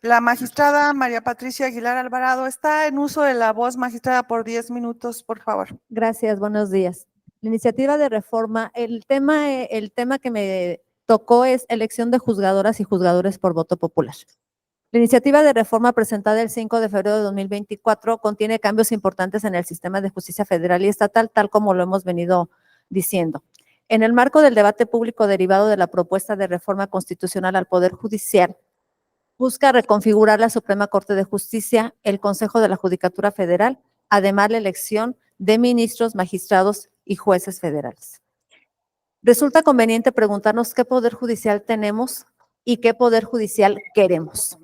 La magistrada María Patricia Aguilar Alvarado está en uso de la voz, magistrada, por 10 minutos, por favor. Gracias, buenos días. La iniciativa de reforma, el tema que me tocó es elección de juzgadoras y juzgadores por voto popular. La iniciativa de reforma presentada el 5 de febrero de 2024 contiene cambios importantes en el sistema de justicia federal y estatal, tal como lo hemos venido diciendo. En el marco del debate público derivado de la propuesta de reforma constitucional al Poder Judicial, busca reconfigurar la Suprema Corte de Justicia, el Consejo de la Judicatura Federal, además la elección de ministros, magistrados y jueces federales. Resulta conveniente preguntarnos qué poder judicial tenemos y qué poder judicial queremos.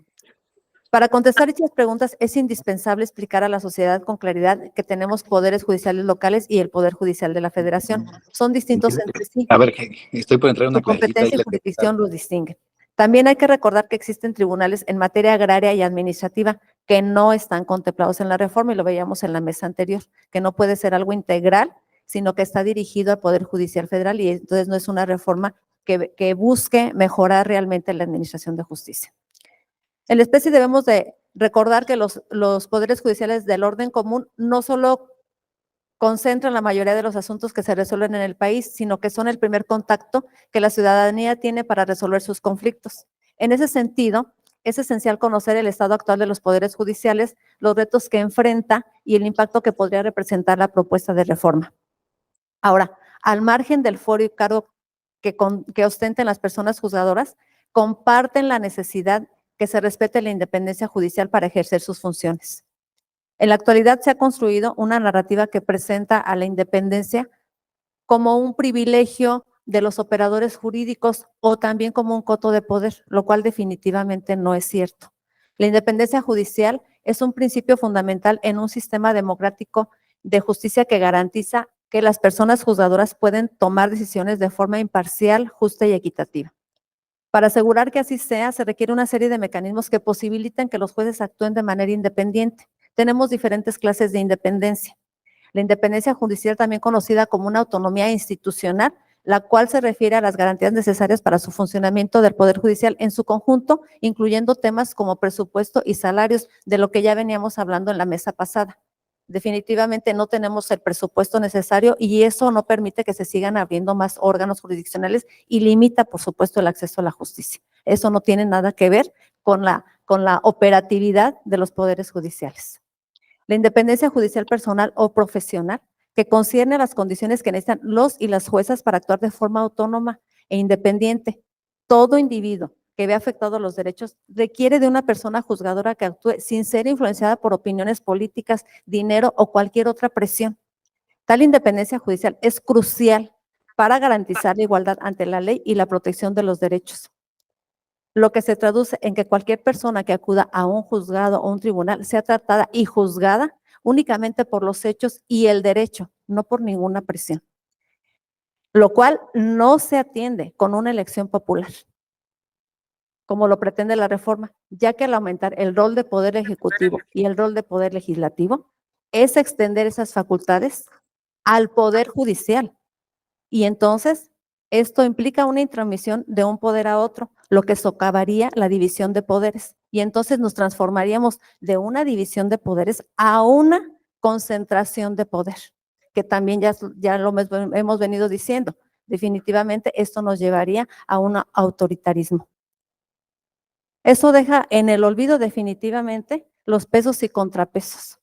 Para contestar estas preguntas es indispensable explicar a la sociedad con claridad que tenemos poderes judiciales locales y el Poder Judicial de la Federación. Son distintos entre sí. A ver, estoy por entrar en una Su competencia y jurisdicción los distinguen. También hay que recordar que existen tribunales en materia agraria y administrativa que no están contemplados en la reforma y lo veíamos en la mesa anterior, que no puede ser algo integral, sino que está dirigido al Poder Judicial Federal y entonces no es una reforma que busque mejorar realmente la administración de justicia. En la especie debemos de recordar que los poderes judiciales del orden común no solo concentran la mayoría de los asuntos que se resuelven en el país, sino que son el primer contacto que la ciudadanía tiene para resolver sus conflictos. En ese sentido, es esencial conocer el estado actual de los poderes judiciales, los retos que enfrenta y el impacto que podría representar la propuesta de reforma. Ahora, al margen del foro y cargo que ostenten las personas juzgadoras, comparten la necesidad que se respete la independencia judicial para ejercer sus funciones. En la actualidad se ha construido una narrativa que presenta a la independencia como un privilegio de los operadores jurídicos o también como un coto de poder, lo cual definitivamente no es cierto. La independencia judicial es un principio fundamental en un sistema democrático de justicia que garantiza que las personas juzgadoras pueden tomar decisiones de forma imparcial, justa y equitativa. Para asegurar que así sea, se requiere una serie de mecanismos que posibiliten que los jueces actúen de manera independiente. Tenemos diferentes clases de independencia. La independencia judicial, también conocida como una autonomía institucional, la cual se refiere a las garantías necesarias para su funcionamiento del Poder Judicial en su conjunto, incluyendo temas como presupuesto y salarios, de lo que ya veníamos hablando en la mesa pasada. Definitivamente no tenemos el presupuesto necesario y eso no permite que se sigan abriendo más órganos jurisdiccionales y limita, por supuesto, el acceso a la justicia. Eso no tiene nada que ver con la operatividad de los poderes judiciales. La independencia judicial personal o profesional, que concierne a las condiciones que necesitan los y las juezas para actuar de forma autónoma e independiente. Todo individuo que ve afectados los derechos requiere de una persona juzgadora que actúe sin ser influenciada por opiniones políticas, dinero o cualquier otra presión. Tal independencia judicial es crucial para garantizar la igualdad ante la ley y la protección de los derechos, lo que se traduce en que cualquier persona que acuda a un juzgado o un tribunal sea tratada y juzgada únicamente por los hechos y el derecho, no por ninguna presión, lo cual no se atiende con una elección popular, como lo pretende la reforma, ya que al aumentar el rol de poder ejecutivo y el rol de poder legislativo, es extender esas facultades al poder judicial. Y entonces, esto implica una intromisión de un poder a otro, lo que socavaría la división de poderes. Y entonces nos transformaríamos de una división de poderes a una concentración de poder, que también ya lo hemos venido diciendo. Definitivamente esto nos llevaría a un autoritarismo. Eso deja en el olvido definitivamente los pesos y contrapesos.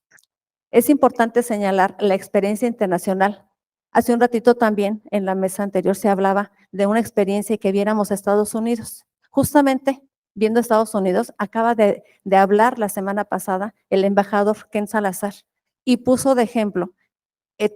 Es importante señalar la experiencia internacional. Hace un ratito también en la mesa anterior se hablaba de una experiencia que viéramos a Estados Unidos. Justamente viendo a Estados Unidos, acaba de hablar la semana pasada el embajador Ken Salazar y puso de ejemplo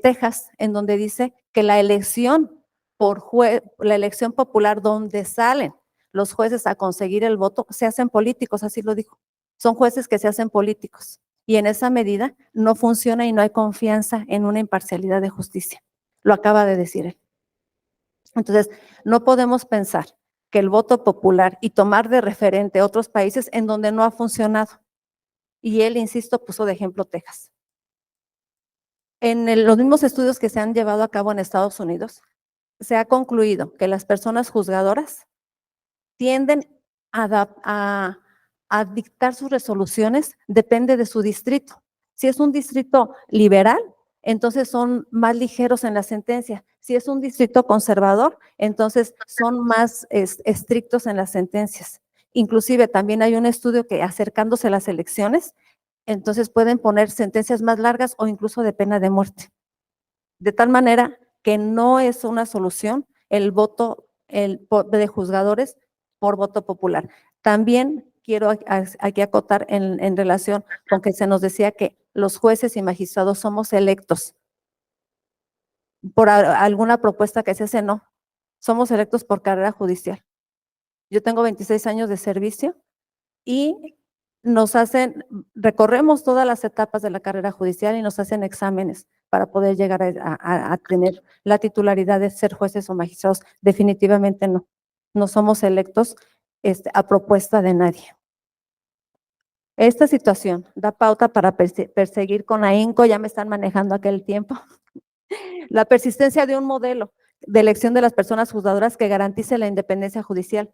Texas, en donde dice que la elección popular donde salen los jueces a conseguir el voto, se hacen políticos, así lo dijo. Son jueces que se hacen políticos. Y en esa medida no funciona y no hay confianza en una imparcialidad de justicia. Lo acaba de decir él. Entonces, no podemos pensar que el voto popular y tomar de referente otros países en donde no ha funcionado. Y él, insisto, puso de ejemplo Texas. En los mismos estudios que se han llevado a cabo en Estados Unidos, se ha concluido que las personas juzgadoras tienden a a dictar sus resoluciones depende de su distrito. Si es un distrito liberal, entonces son más ligeros en la sentencia. Si es un distrito conservador, entonces son más estrictos en las sentencias. Inclusive también hay un estudio que acercándose a las elecciones, entonces pueden poner sentencias más largas o incluso de pena de muerte. De tal manera que no es una solución el voto de juzgadores por voto popular. También quiero aquí acotar en relación con que se nos decía que los jueces y magistrados somos electos por alguna propuesta que se hace, no, somos electos por carrera judicial. Yo tengo 26 años de servicio y recorremos todas las etapas de la carrera judicial y nos hacen exámenes para poder llegar a tener la titularidad de ser jueces o magistrados. Definitivamente no, no somos electos a propuesta de nadie. Esta situación da pauta para perseguir con ahínco, ya me están manejando aquel tiempo, la persistencia de un modelo de elección de las personas juzgadoras que garantice la independencia judicial,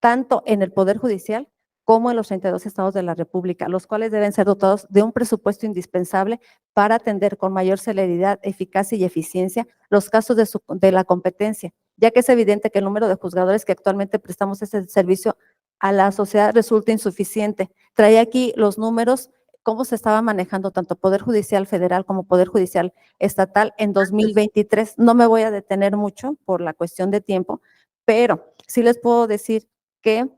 tanto en el Poder Judicial como en los 32 estados de la República, los cuales deben ser dotados de un presupuesto indispensable para atender con mayor celeridad, eficacia y eficiencia los casos de la competencia, ya que es evidente que el número de juzgadores que actualmente prestamos este servicio a la sociedad resulta insuficiente. Traía aquí los números, cómo se estaba manejando tanto Poder Judicial Federal como Poder Judicial Estatal en 2023. No me voy a detener mucho por la cuestión de tiempo, pero sí les puedo decir que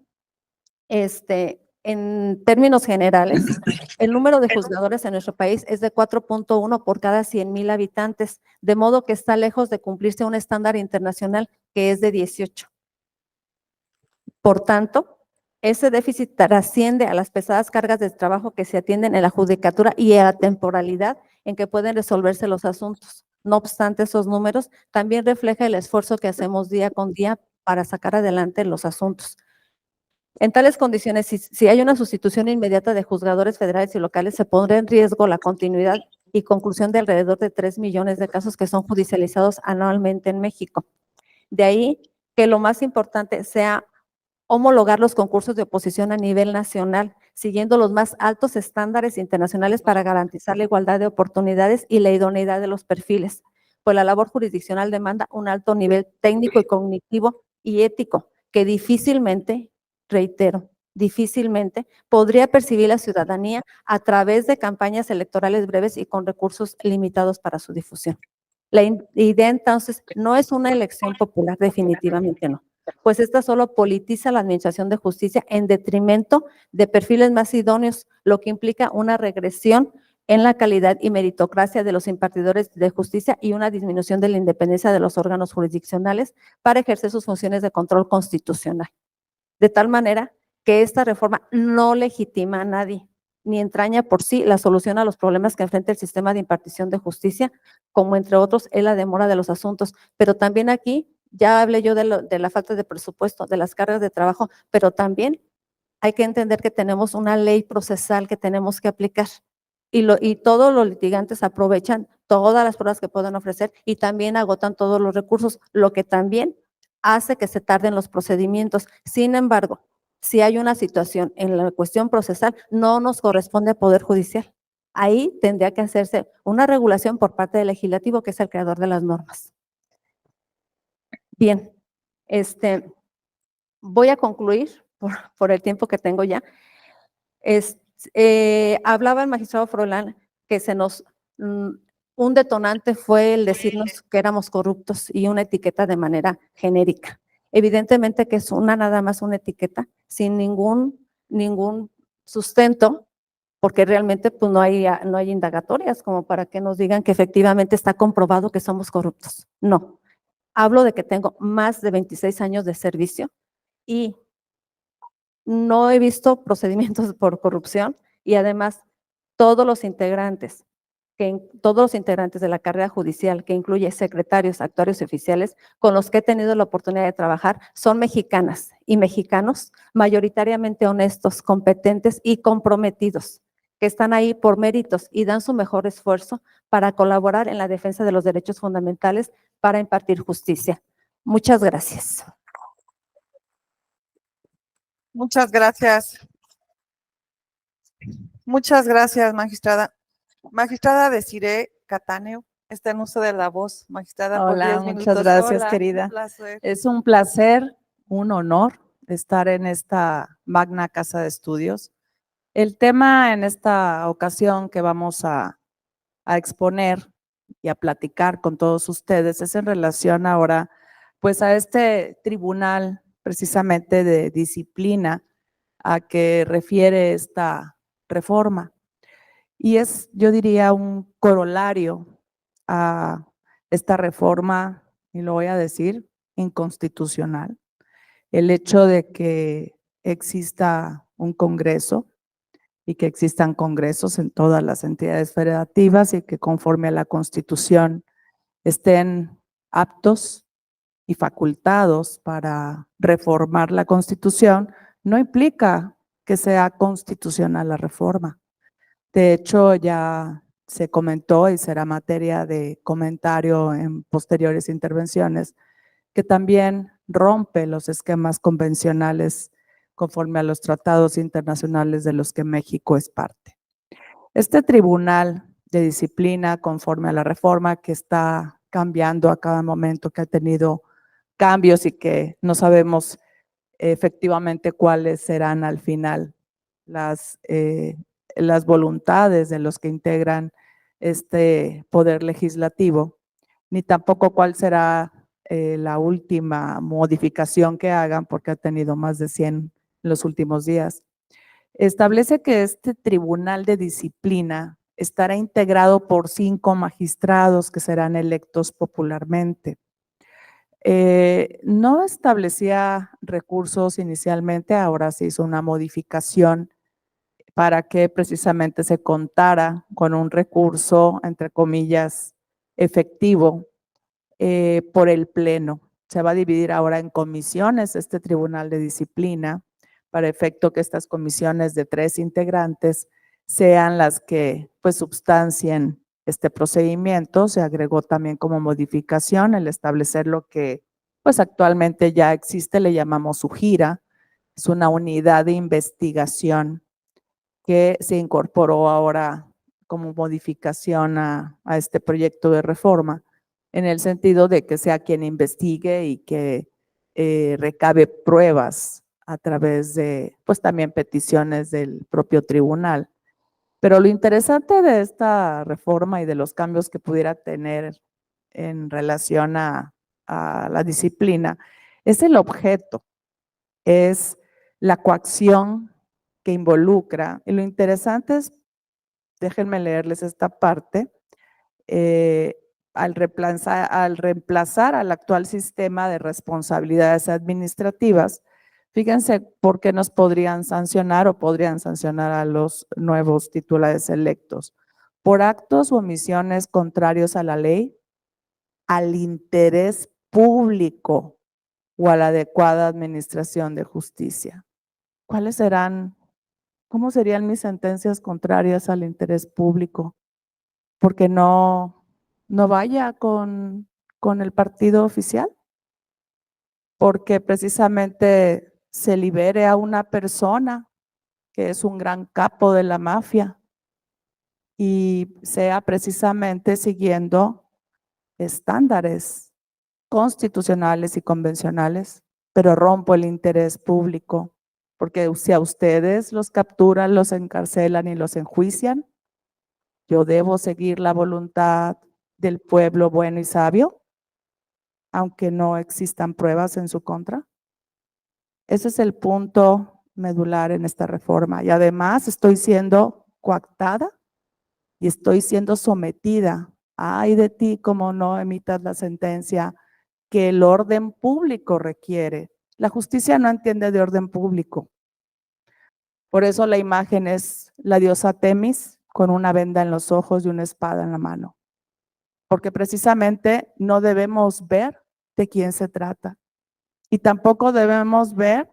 en términos generales, el número de juzgadores en nuestro país es de 4.1 por cada 100,000 habitantes, de modo que está lejos de cumplirse un estándar internacional que es de 18. Por tanto, ese déficit trasciende a las pesadas cargas de trabajo que se atienden en la judicatura y a la temporalidad en que pueden resolverse los asuntos. No obstante, esos números también reflejan el esfuerzo que hacemos día con día para sacar adelante los asuntos. En tales condiciones, si hay una sustitución inmediata de juzgadores federales y locales, se pondrá en riesgo la continuidad y conclusión de alrededor de 3 millones de casos que son judicializados anualmente en México. De ahí que lo más importante sea homologar los concursos de oposición a nivel nacional, siguiendo los más altos estándares internacionales para garantizar la igualdad de oportunidades y la idoneidad de los perfiles, pues la labor jurisdiccional demanda un alto nivel técnico y cognitivo y ético que difícilmente, reitero, difícilmente podría percibir la ciudadanía a través de campañas electorales breves y con recursos limitados para su difusión. La idea entonces no es una elección popular, definitivamente no, pues esta solo politiza la administración de justicia en detrimento de perfiles más idóneos, lo que implica una regresión en la calidad y meritocracia de los impartidores de justicia y una disminución de la independencia de los órganos jurisdiccionales para ejercer sus funciones de control constitucional. De tal manera que esta reforma no legitima a nadie, ni entraña por sí la solución a los problemas que enfrenta el sistema de impartición de justicia, como entre otros es la demora de los asuntos. Pero también aquí, ya hablé yo de la falta de presupuesto, de las cargas de trabajo, pero también hay que entender que tenemos una ley procesal que tenemos que aplicar y todos los litigantes aprovechan todas las pruebas que puedan ofrecer y también agotan todos los recursos, lo que también hace que se tarden los procedimientos. Sin embargo, si hay una situación en la cuestión procesal, no nos corresponde a Poder Judicial. Ahí tendría que hacerse una regulación por parte del legislativo, que es el creador de las normas. Bien, voy a concluir por el tiempo que tengo ya. Hablaba el magistrado Froilán que un detonante fue el decirnos que éramos corruptos y una etiqueta de manera genérica. Evidentemente que es nada más una etiqueta sin ningún sustento, porque realmente pues no hay indagatorias como para que nos digan que efectivamente está comprobado que somos corruptos. No, hablo de que tengo más de 26 años de servicio y no he visto procedimientos por corrupción y además todos los integrantes de la carrera judicial, que incluye secretarios, actuarios y oficiales, con los que he tenido la oportunidad de trabajar, son mexicanas y mexicanos mayoritariamente honestos, competentes y comprometidos, que están ahí por méritos y dan su mejor esfuerzo para colaborar en la defensa de los derechos fundamentales para impartir justicia. Muchas gracias. Muchas gracias. Muchas gracias, magistrada. Magistrada Desiree Catáneo, está en uso de la voz, magistrada, por Hola, 10 muchas minutos. gracias, Hola, querida. un placer. Es un placer, un honor estar en esta magna casa de estudios. El tema en esta ocasión que vamos a exponer y a platicar con todos ustedes es en relación ahora, pues, a este tribunal precisamente de disciplina a que refiere esta reforma. Y es, yo diría, un corolario a esta reforma, y lo voy a decir, inconstitucional. El hecho de que exista un Congreso y que existan congresos en todas las entidades federativas y que conforme a la Constitución estén aptos y facultados para reformar la Constitución, no implica que sea constitucional la reforma. De hecho, ya se comentó y será materia de comentario en posteriores intervenciones, que también rompe los esquemas convencionales conforme a los tratados internacionales de los que México es parte. Este tribunal de disciplina, conforme a la reforma que está cambiando a cada momento, que ha tenido cambios y que no sabemos efectivamente cuáles serán al final las voluntades de los que integran este poder legislativo, ni tampoco cuál será la última modificación que hagan, porque ha tenido más de 100 en los últimos días. Establece que este tribunal de disciplina estará integrado por 5 magistrados que serán electos popularmente. No establecía recursos inicialmente, ahora se hizo una modificación para que precisamente se contara con un recurso, entre comillas, efectivo por el Pleno. Se va a dividir ahora en comisiones este Tribunal de Disciplina, para efecto que estas comisiones de 3 integrantes sean las que pues substancien este procedimiento. Se agregó también como modificación el establecer lo que pues actualmente ya existe, le llamamos UJIRA, es una unidad de investigación que se incorporó ahora como modificación a este proyecto de reforma, en el sentido de que sea quien investigue y que recabe pruebas a través de, pues también peticiones del propio tribunal. Pero lo interesante de esta reforma y de los cambios que pudiera tener en relación a la disciplina es el objeto, es la coacción que involucra. Y lo interesante es, déjenme leerles esta parte, al reemplazar al actual sistema de responsabilidades administrativas, fíjense por qué nos podrían sancionar o podrían sancionar a los nuevos titulares electos. Por actos o omisiones contrarios a la ley, al interés público o a la adecuada administración de justicia. ¿Cuáles serán, cómo serían mis sentencias contrarias al interés público? Porque no vaya con el partido oficial, porque precisamente se libere a una persona que es un gran capo de la mafia y sea precisamente siguiendo estándares constitucionales y convencionales, pero rompo el interés público, porque si a ustedes los capturan, los encarcelan y los enjuician, yo debo seguir la voluntad del pueblo bueno y sabio, aunque no existan pruebas en su contra. Ese es el punto medular en esta reforma. Y además estoy siendo coactada y estoy siendo sometida. Ay de ti como no emitas la sentencia que el orden público requiere. La justicia no entiende de orden público. Por eso la imagen es la diosa Temis con una venda en los ojos y una espada en la mano. Porque precisamente no debemos ver de quién se trata. Y tampoco debemos ver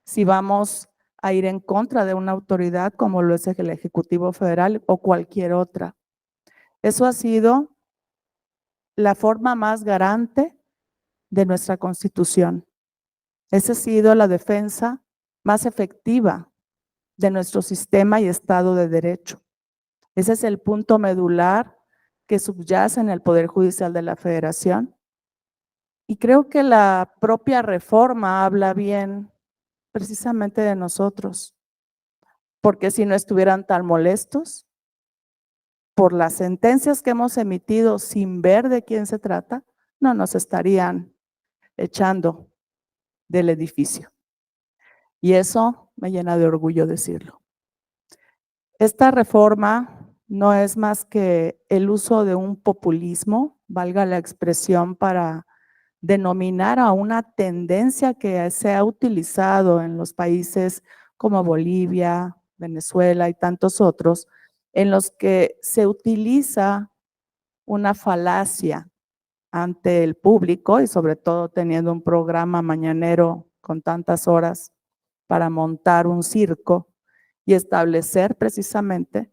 si vamos a ir en contra de una autoridad como lo es el Ejecutivo Federal o cualquier otra. Eso ha sido la forma más garante de nuestra Constitución. Esa ha sido la defensa más efectiva de nuestro sistema y Estado de Derecho. Ese es el punto medular que subyace en el Poder Judicial de la Federación. Y creo que la propia reforma habla bien precisamente de nosotros, porque si no estuvieran tan molestos por las sentencias que hemos emitido sin ver de quién se trata, no nos estarían echando del edificio. Y eso me llena de orgullo decirlo. Esta reforma no es más que el uso de un populismo, valga la expresión, para denominar a una tendencia que se ha utilizado en los países como Bolivia, Venezuela y tantos otros, en los que se utiliza una falacia ante el público y sobre todo teniendo un programa mañanero con tantas horas para montar un circo y establecer precisamente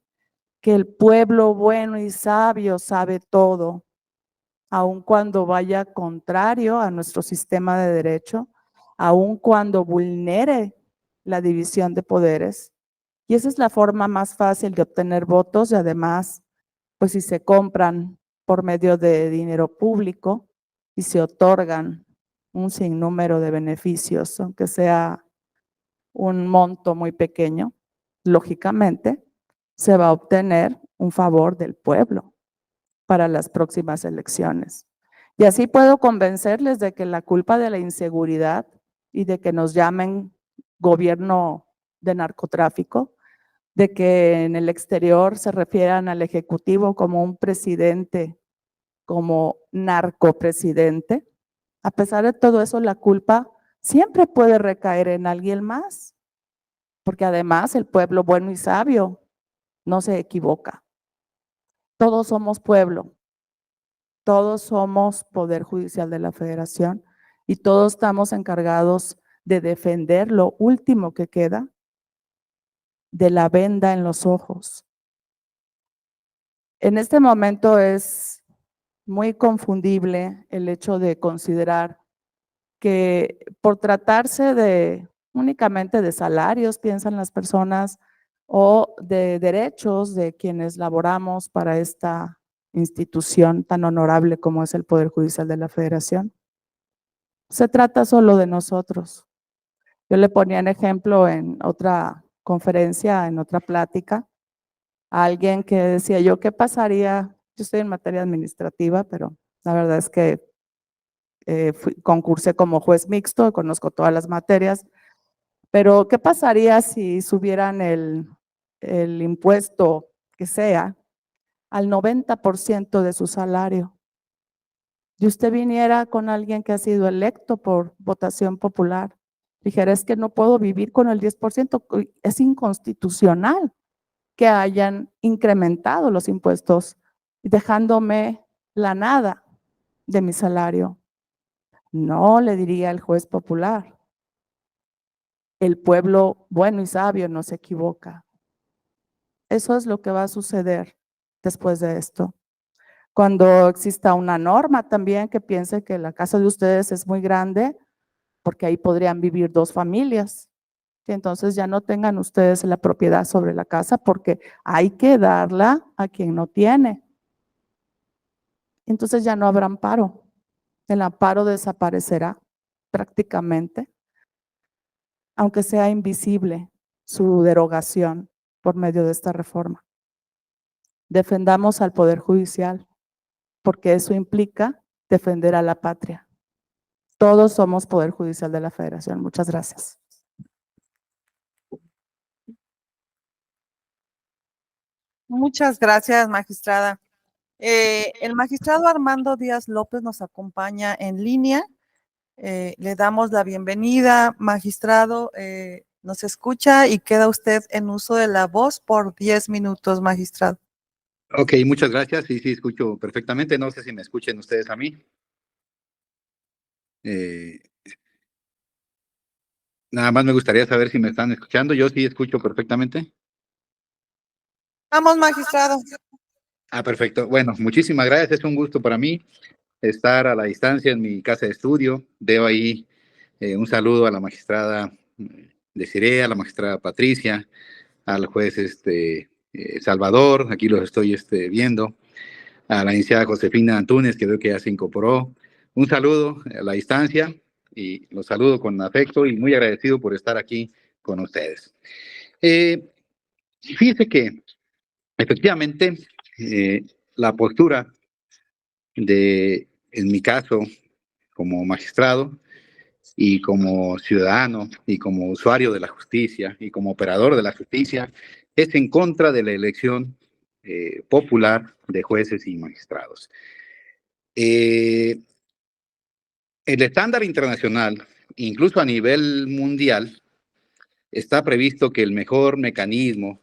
que el pueblo bueno y sabio sabe todo, aun cuando vaya contrario a nuestro sistema de derecho, aun cuando vulnere la división de poderes. Y esa es la forma más fácil de obtener votos y además, pues si se compran por medio de dinero público y se otorgan un sinnúmero de beneficios, aunque sea un monto muy pequeño, lógicamente se va a obtener un favor del pueblo para las próximas elecciones. Y así puedo convencerles de que la culpa de la inseguridad y de que nos llamen gobierno de narcotráfico, de que en el exterior se refieran al Ejecutivo como un presidente, como narcopresidente, a pesar de todo eso, la culpa siempre puede recaer en alguien más, porque además el pueblo bueno y sabio no se equivoca. Todos somos pueblo, todos somos Poder Judicial de la Federación y todos estamos encargados de defender lo último que queda de la venda en los ojos. En este momento es muy confundible el hecho de considerar que por tratarse de únicamente de salarios, piensan las personas, o de derechos de quienes laboramos para esta institución tan honorable como es el Poder Judicial de la Federación. Se trata solo de nosotros. Yo le ponía en ejemplo en otra conferencia, en otra plática, a alguien que decía yo, ¿qué pasaría? Yo estoy en materia administrativa, pero la verdad es que concursé como juez mixto, conozco todas las materias, pero ¿qué pasaría si subieran el impuesto que sea al 90% de su salario? Y usted viniera con alguien que ha sido electo por votación popular, dijera, es que no puedo vivir con el 10%, es inconstitucional que hayan incrementado los impuestos, dejándome la nada de mi salario. No, le diría el juez popular. El pueblo bueno y sabio no se equivoca. Eso es lo que va a suceder después de esto. Cuando exista una norma también que piense que la casa de ustedes es muy grande, porque ahí podrían vivir 2 familias, y entonces ya no tengan ustedes la propiedad sobre la casa porque hay que darla a quien no tiene. Entonces ya no habrá amparo. El amparo desaparecerá prácticamente, aunque sea invisible su derogación por medio de esta reforma. Defendamos al Poder Judicial, porque eso implica defender a la patria. Todos somos Poder Judicial de la Federación. Muchas gracias. Muchas gracias, magistrada. El magistrado Armando Díaz López nos acompaña en línea. Le damos la bienvenida, magistrado. Nos escucha y queda usted en uso de la voz por 10 minutos, magistrado. Ok, muchas gracias. Sí, escucho perfectamente. No sé si me escuchen ustedes a mí. Nada más me gustaría saber si me están escuchando. Yo sí escucho perfectamente. Vamos, magistrado. Perfecto. Bueno, muchísimas gracias. Es un gusto para mí estar a la distancia en mi casa de estudio. Debo ahí un saludo a la magistrada Desiree, a la magistrada Patricia, al juez Salvador, aquí los estoy viendo, a la licenciada Josefina Antúnez, que veo que ya se incorporó. Un saludo a la distancia y los saludo con afecto y muy agradecido por estar aquí con ustedes. Fíjense que efectivamente la postura en mi caso, como magistrado y como ciudadano y como usuario de la justicia y como operador de la justicia, es en contra de la elección popular de jueces y magistrados. El estándar internacional, incluso a nivel mundial, está previsto que el mejor mecanismo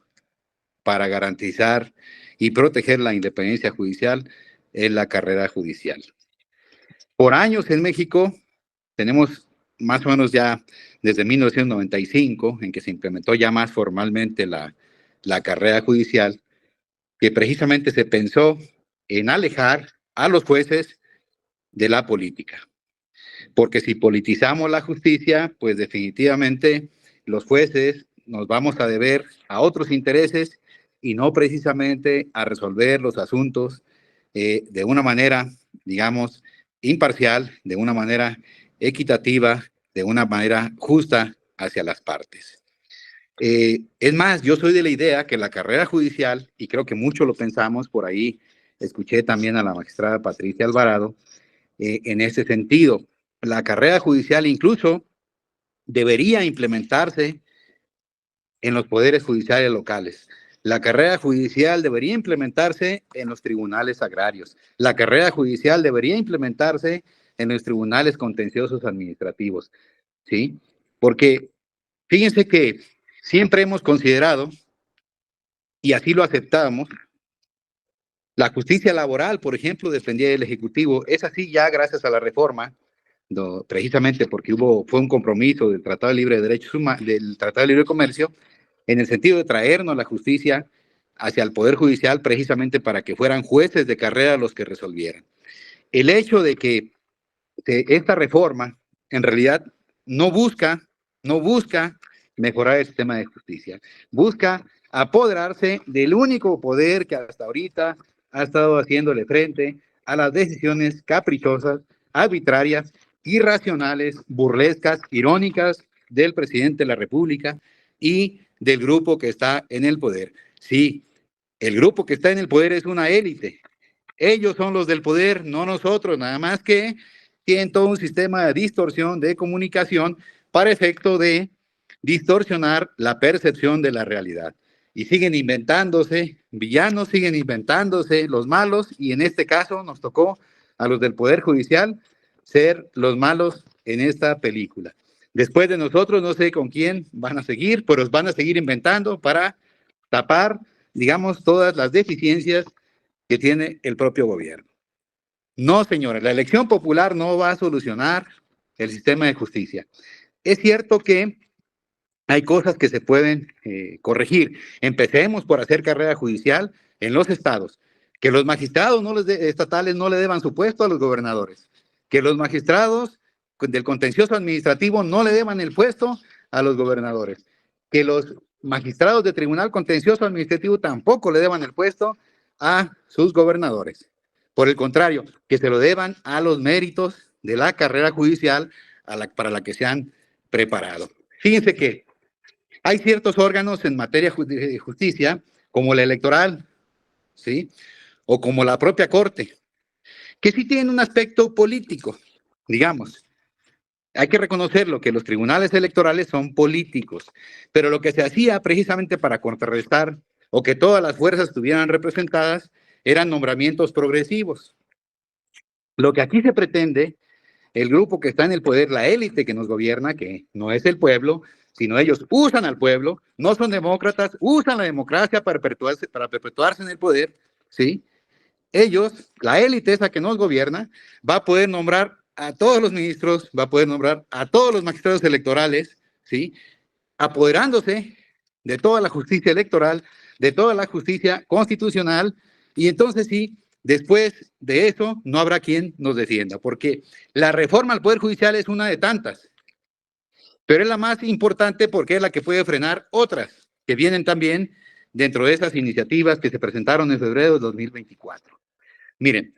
para garantizar y proteger la independencia judicial es la carrera judicial. Por años en México tenemos más o menos ya desde 1995, en que se implementó ya más formalmente la carrera judicial, que precisamente se pensó en alejar a los jueces de la política. Porque si politizamos la justicia, pues definitivamente los jueces nos vamos a deber a otros intereses y no precisamente a resolver los asuntos de una manera, digamos, imparcial, de una manera equitativa, de una manera justa hacia las partes. Es más, yo soy de la idea que la carrera judicial, y creo que mucho lo pensamos, por ahí escuché también a la magistrada Patricia Alvarado, en ese sentido, la carrera judicial incluso debería implementarse en los poderes judiciales locales. La carrera judicial debería implementarse en los tribunales agrarios. La carrera judicial debería implementarse en los tribunales contenciosos administrativos, ¿sí? Porque fíjense que siempre hemos considerado, y así lo aceptamos, la justicia laboral, por ejemplo, dependía del Ejecutivo. Es así ya gracias a la reforma, precisamente porque fue un compromiso del Tratado de Libre Derechos Humanos, del Tratado de Libre Comercio, en el sentido de traernos la justicia hacia el Poder Judicial, precisamente para que fueran jueces de carrera los que resolvieran. El hecho de que esta reforma en realidad no busca mejorar el sistema de justicia, busca apoderarse del único poder que hasta ahorita ha estado haciéndole frente a las decisiones caprichosas, arbitrarias, irracionales, burlescas, irónicas del presidente de la República y del grupo que está en el poder. Sí, el grupo que está en el poder es una élite. Ellos son los del poder, no nosotros, nada más que tienen todo un sistema de distorsión de comunicación para efecto de distorsionar la percepción de la realidad. Y siguen inventándose villanos, siguen inventándose los malos, y en este caso nos tocó a los del Poder Judicial ser los malos en esta película. Después de nosotros, no sé con quién van a seguir, pero van a seguir inventando para tapar, digamos, todas las deficiencias que tiene el propio gobierno. No, señores, la elección popular no va a solucionar el sistema de justicia. Es cierto que hay cosas que se pueden corregir. Empecemos por hacer carrera judicial en los estados. Que los magistrados estatales no le deban su puesto a los gobernadores. Que los magistrados del contencioso administrativo no le deban el puesto a los gobernadores. Que los magistrados de tribunal contencioso administrativo tampoco le deban el puesto a sus gobernadores. Por el contrario, que se lo deban a los méritos de la carrera judicial para la que se han preparado. Fíjense que hay ciertos órganos en materia de justicia, como la electoral, ¿sí? O como la propia Corte, que sí tienen un aspecto político, digamos. Hay que reconocerlo, que los tribunales electorales son políticos, pero lo que se hacía precisamente para contrarrestar o que todas las fuerzas estuvieran representadas eran nombramientos progresivos. Lo que aquí se pretende, el grupo que está en el poder, la élite que nos gobierna, que no es el pueblo, sino ellos usan al pueblo, no son demócratas, usan la democracia para perpetuarse en el poder, ¿sí? Ellos, la élite esa que nos gobierna, va a poder nombrar a todos los ministros, va a poder nombrar a todos los magistrados electorales, ¿sí? Apoderándose de toda la justicia electoral, de toda la justicia constitucional, y entonces sí, después de eso no habrá quien nos defienda, porque la reforma al Poder Judicial es una de tantas. pero es la más importante porque es la que puede frenar otras que vienen también dentro de esas iniciativas que se presentaron en febrero de 2024. Miren,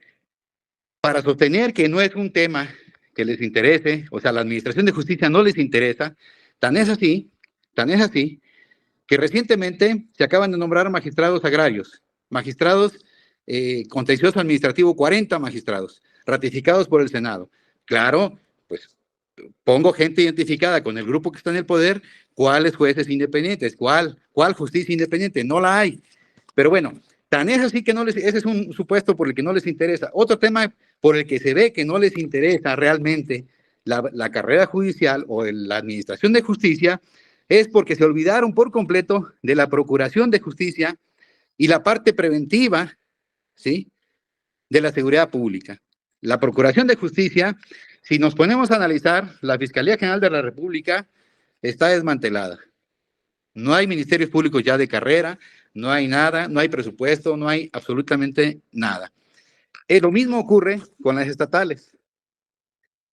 para sostener que no es un tema que les interese, o sea, la Administración de Justicia no les interesa, tan es así, que recientemente se acaban de nombrar magistrados agrarios, magistrados contencioso administrativo, 40 magistrados, ratificados por el Senado. Claro, pues pongo gente identificada con el grupo que está en el poder, ¿cuáles jueces independientes? ¿Cuál justicia independiente? No la hay. Pero bueno, tan es así que no les, ese es un supuesto por el que no les interesa. Otro tema por el que se ve que no les interesa realmente la carrera judicial o la administración de justicia es porque se olvidaron por completo de la procuración de justicia y la parte preventiva, ¿sí?, de la seguridad pública. La procuración de justicia, si nos ponemos a analizar, la Fiscalía General de la República está desmantelada. No hay ministerios públicos ya de carrera, no hay nada, no hay presupuesto, no hay absolutamente nada. Lo mismo ocurre con las estatales.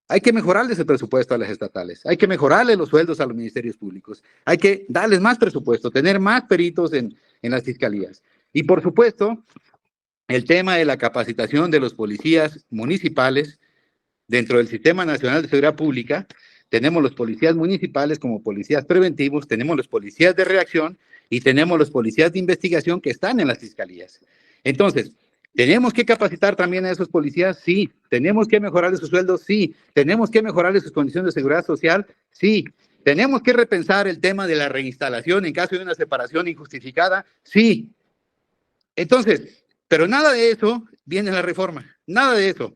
Hay que mejorarles el presupuesto a las estatales, hay que mejorarles los sueldos a los ministerios públicos, hay que darles más presupuesto, tener más peritos en las fiscalías. Y por supuesto, el tema de la capacitación de los policías municipales dentro del Sistema Nacional de Seguridad Pública. Tenemos los policías municipales como policías preventivos, tenemos los policías de reacción y tenemos los policías de investigación que están en las fiscalías. Entonces, ¿tenemos que capacitar también a esos policías? Sí. ¿Tenemos que mejorarles sus sueldos? Sí. ¿Tenemos que mejorarles sus condiciones de seguridad social? Sí. ¿Tenemos que repensar el tema de la reinstalación en caso de una separación injustificada? Sí. Entonces, pero nada de eso viene en la reforma. Nada de eso.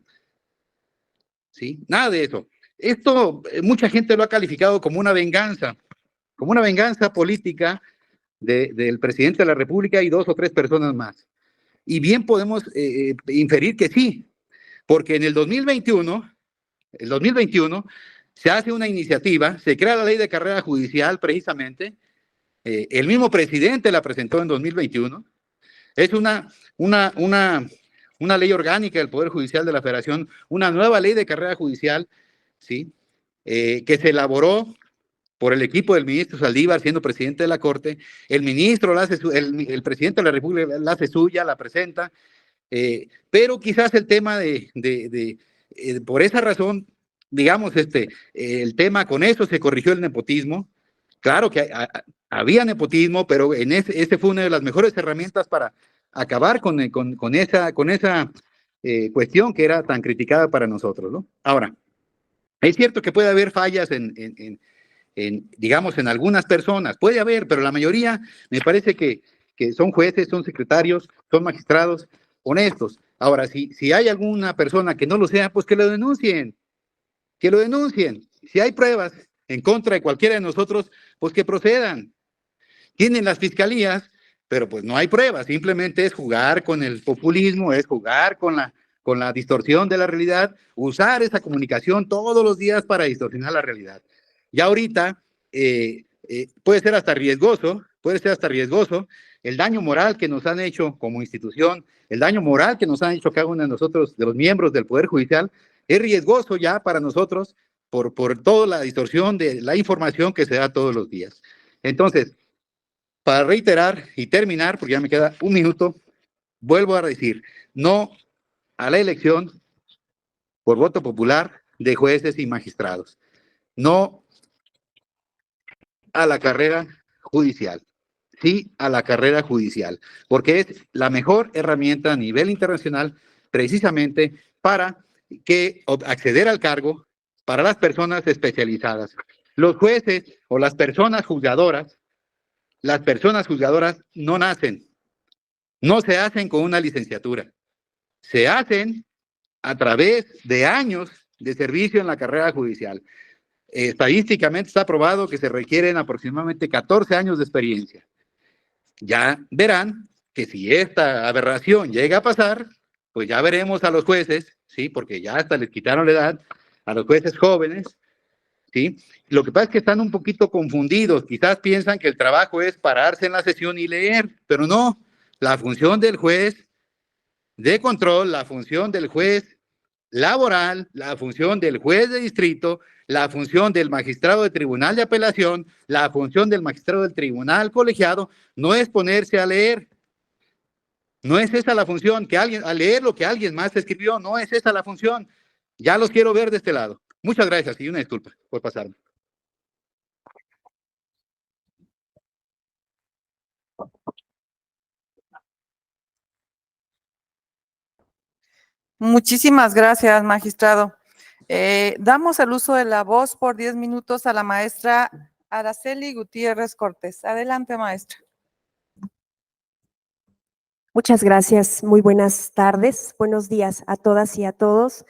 ¿Sí? Nada de eso. Esto mucha gente lo ha calificado como una venganza política del presidente de la República y 2 o 3 personas más. Y bien podemos inferir que sí, porque en el 2021 se hace una iniciativa, se crea la ley de carrera judicial precisamente, el mismo presidente la presentó en 2021, es una ley orgánica del Poder Judicial de la Federación, una nueva ley de carrera judicial, ¿sí?, que se elaboró por el equipo del ministro Saldívar, siendo presidente de la Corte. El ministro, el presidente de la República la hace suya, la presenta, pero quizás el tema por esa razón, digamos, el tema con eso se corrigió el nepotismo. Claro que había nepotismo, pero ese fue una de las mejores herramientas para acabar con esa cuestión que era tan criticada para nosotros, ¿no? Ahora, es cierto que puede haber fallas digamos, en algunas personas, puede haber, pero la mayoría me parece que son jueces, son secretarios, son magistrados honestos. Ahora, si hay alguna persona que no lo sea, pues que lo denuncien. Si hay pruebas en contra de cualquiera de nosotros, pues que procedan. Tienen las fiscalías, pero pues no hay pruebas, simplemente es jugar con el populismo, es jugar con la distorsión de la realidad, usar esa comunicación todos los días para distorsionar la realidad. Ya ahorita puede ser hasta riesgoso el daño moral que nos han hecho como institución, el daño moral que nos han hecho cada uno de nosotros, de los miembros del Poder Judicial, es riesgoso ya para nosotros por toda la distorsión de la información que se da todos los días. Entonces, para reiterar y terminar, porque ya me queda un minuto, vuelvo a decir, no a la elección por voto popular de jueces y magistrados. No a la carrera judicial, sí a la carrera judicial, porque es la mejor herramienta a nivel internacional precisamente para acceder al cargo para las personas especializadas. Los jueces o las personas juzgadoras no nacen, no se hacen con una licenciatura, se hacen a través de años de servicio en la carrera judicial. Estadísticamente está probado que se requieren aproximadamente 14 años de experiencia. Ya verán que si esta aberración llega a pasar, pues ya veremos a los jueces, ¿sí?, porque ya hasta les quitaron la edad, a los jueces jóvenes, ¿sí? Lo que pasa es que están un poquito confundidos, quizás piensan que el trabajo es pararse en la sesión y leer, pero no, la función del juez de control, la función del juez laboral, la función del juez de distrito, La función del magistrado de tribunal de apelación, la función del magistrado del tribunal colegiado, no es ponerse a leer. No es esa la función, a leer lo que alguien más escribió, no es esa la función. Ya los quiero ver de este lado. Muchas gracias y una disculpa por pasarme. Muchísimas gracias, magistrado. Damos el uso de la voz por 10 minutos a la maestra Araceli Gutiérrez Cortés. Adelante, maestra. Muchas gracias. Muy buenas tardes. Buenos días a todas y a todos.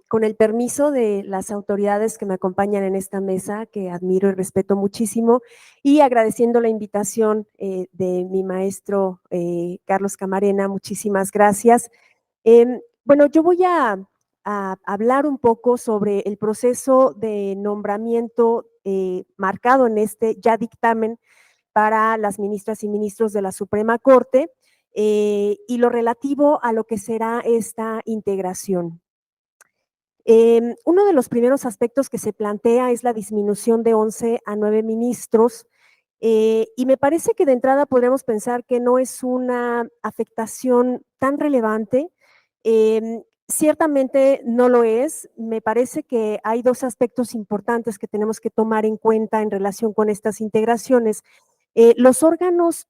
Con el permiso de las autoridades que me acompañan en esta mesa, que admiro y respeto muchísimo, y agradeciendo la invitación de mi maestro Carlos Camarena, muchísimas gracias. Bueno, yo voy a hablar un poco sobre el proceso de nombramiento marcado en este ya dictamen para las ministras y ministros de la Suprema Corte y lo relativo a lo que será esta integración. Uno de los primeros aspectos que se plantea es la disminución de 11 a 9 ministros, y me parece que de entrada podremos pensar que no es una afectación tan relevante. Ciertamente no lo es. Me parece que hay dos aspectos importantes que tenemos que tomar en cuenta en relación con estas integraciones. Los órganos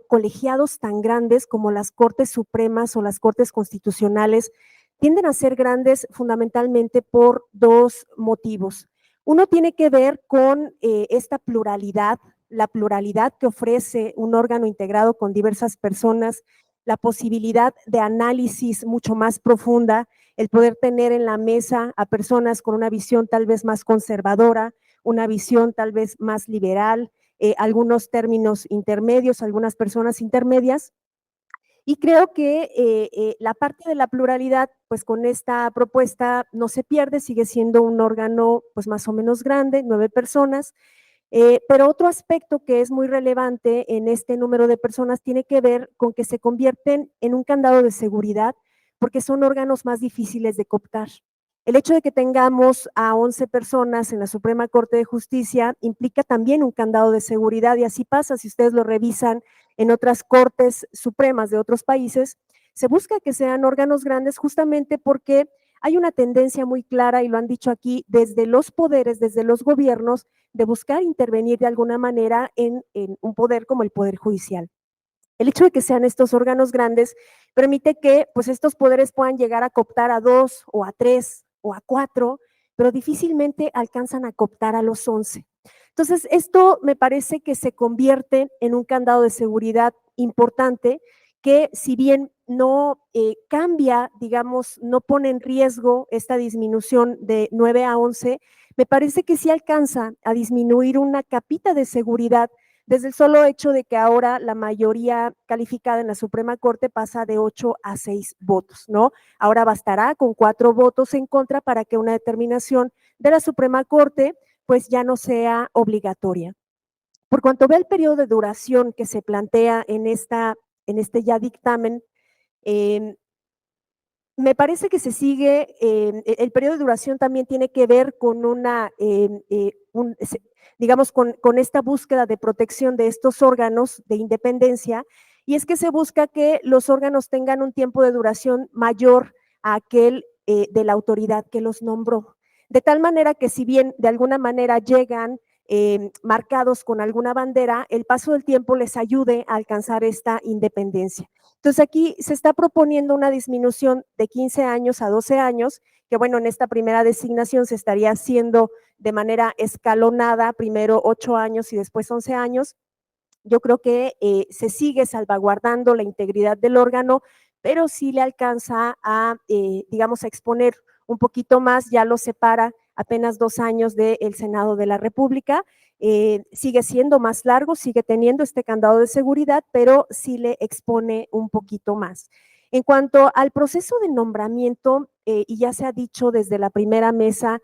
colegiados tan grandes como las Cortes Supremas o las Cortes Constitucionales tienden a ser grandes fundamentalmente por dos motivos. Uno tiene que ver con esta pluralidad, la pluralidad que ofrece un órgano integrado con diversas personas, la posibilidad de análisis mucho más profunda, el poder tener en la mesa a personas con una visión tal vez más conservadora, una visión tal vez más liberal, algunos términos intermedios, algunas personas intermedias. Y creo que la parte de la pluralidad, pues con esta propuesta no se pierde, sigue siendo un órgano pues más o menos grande, 9 personas, pero otro aspecto que es muy relevante en este número de personas tiene que ver con que se convierten en un candado de seguridad porque son órganos más difíciles de cooptar. El hecho de que tengamos a 11 personas en la Suprema Corte de Justicia implica también un candado de seguridad y así pasa, si ustedes lo revisan en otras cortes supremas de otros países, se busca que sean órganos grandes justamente porque hay una tendencia muy clara, y lo han dicho aquí, desde los poderes, desde los gobiernos, de buscar intervenir de alguna manera en un poder como el Poder Judicial. El hecho de que sean estos órganos grandes permite que pues, estos poderes puedan llegar a cooptar a 2 o a 3 o a 4, pero difícilmente alcanzan a cooptar a los 11. Entonces, esto me parece que se convierte en un candado de seguridad importante que si bien no cambia, digamos, no pone en riesgo esta disminución de 9 a 11, me parece que sí alcanza a disminuir una capita de seguridad desde el solo hecho de que ahora la mayoría calificada en la Suprema Corte pasa de 8 a 6 votos, ¿no? Ahora bastará con 4 votos en contra para que una determinación de la Suprema Corte pues ya no sea obligatoria. Por cuanto ve el periodo de duración que se plantea en este ya dictamen, me parece que se sigue, el periodo de duración también tiene que ver con digamos, con esta búsqueda de protección de estos órganos de independencia, y es que se busca que los órganos tengan un tiempo de duración mayor a aquel de la autoridad que los nombró. De tal manera que si bien de alguna manera llegan marcados con alguna bandera, el paso del tiempo les ayude a alcanzar esta independencia. Entonces aquí se está proponiendo una disminución de 15 años a 12 años, que bueno, en esta primera designación se estaría haciendo de manera escalonada, primero 8 años y después 11 años. Yo creo que se sigue salvaguardando la integridad del órgano, pero sí le alcanza a, digamos, a exponer un poquito más, ya lo separa apenas 2 años del Senado de la República. Sigue siendo más largo, sigue teniendo este candado de seguridad, pero sí le expone un poquito más. En cuanto al proceso de nombramiento, y ya se ha dicho desde la primera mesa,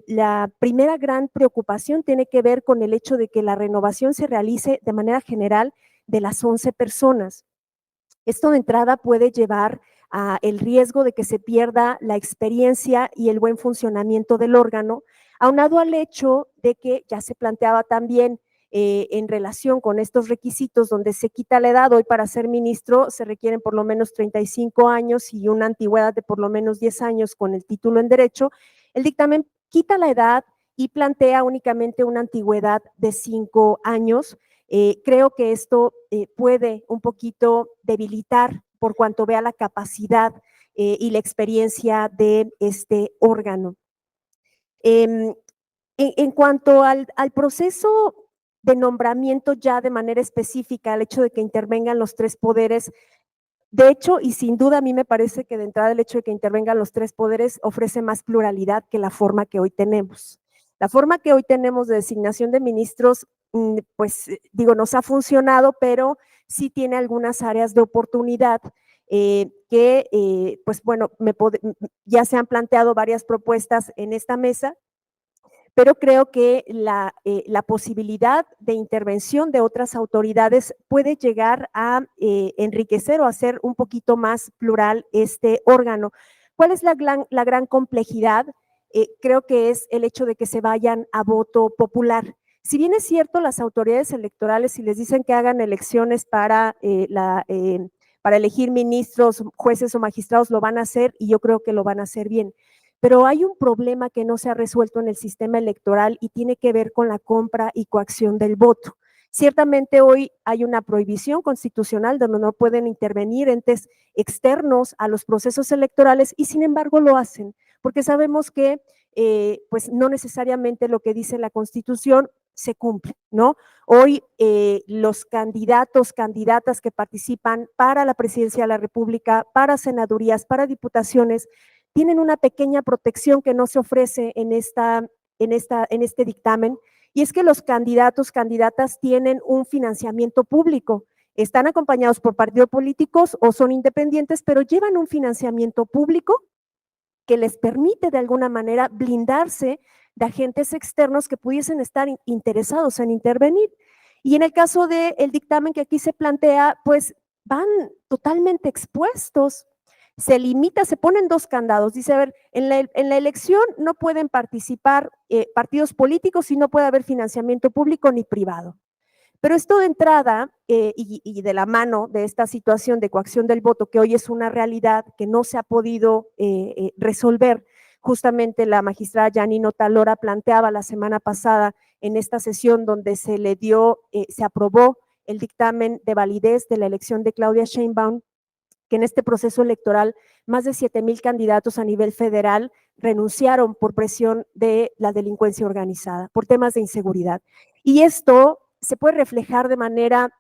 la primera gran preocupación tiene que ver con el hecho de que la renovación se realice de manera general de las 11 personas. Esto de entrada puede llevar a el riesgo de que se pierda la experiencia y el buen funcionamiento del órgano, aunado al hecho de que ya se planteaba también en relación con estos requisitos donde se quita la edad. Hoy para ser ministro se requieren por lo menos 35 años y una antigüedad de por lo menos 10 años con el título en Derecho. El dictamen quita la edad y plantea únicamente una antigüedad de 5 años. Creo que esto puede un poquito debilitar por cuanto vea la capacidad y la experiencia de este órgano. En cuanto al proceso de nombramiento ya de manera específica, el hecho de que intervengan los 3 poderes, de hecho, y sin duda a mí me parece que de entrada el hecho de que intervengan los 3 poderes ofrece más pluralidad que la forma que hoy tenemos. La forma que hoy tenemos de designación de ministros, pues digo, nos ha funcionado, pero sí tiene algunas áreas de oportunidad que, pues bueno, ya se han planteado varias propuestas en esta mesa, pero creo que la posibilidad de intervención de otras autoridades puede llegar a enriquecer o hacer un poquito más plural este órgano. ¿Cuál es la gran complejidad? Creo que es el hecho de que se vayan a voto popular. Si bien es cierto, las autoridades electorales, si les dicen que hagan elecciones para elegir ministros, jueces o magistrados, lo van a hacer y yo creo que lo van a hacer bien. Pero hay un problema que no se ha resuelto en el sistema electoral y tiene que ver con la compra y coacción del voto. Ciertamente hoy hay una prohibición constitucional donde no pueden intervenir entes externos a los procesos electorales y sin embargo lo hacen, porque sabemos que pues no necesariamente lo que dice la Constitución se cumple, ¿no? Hoy los candidatos, candidatas que participan para la presidencia de la República, para senadurías, para diputaciones, tienen una pequeña protección que no se ofrece en este dictamen, y es que los candidatos, candidatas tienen un financiamiento público, están acompañados por partidos políticos o son independientes, pero llevan un financiamiento público que les permite de alguna manera blindarse de agentes externos que pudiesen estar interesados en intervenir. Y en el caso del dictamen que aquí se plantea, pues van totalmente expuestos. Se limita, se ponen 2 candados. Dice, a ver, en la elección no pueden participar partidos políticos y no puede haber financiamiento público ni privado. Pero esto de entrada y de la mano de esta situación de coacción del voto, que hoy es una realidad que no se ha podido resolver, justamente la magistrada Janino Talora planteaba la semana pasada en esta sesión donde se aprobó el dictamen de validez de la elección de Claudia Sheinbaum, que en este proceso electoral más de 7,000 candidatos a nivel federal renunciaron por presión de la delincuencia organizada, por temas de inseguridad. Y esto se puede reflejar de manera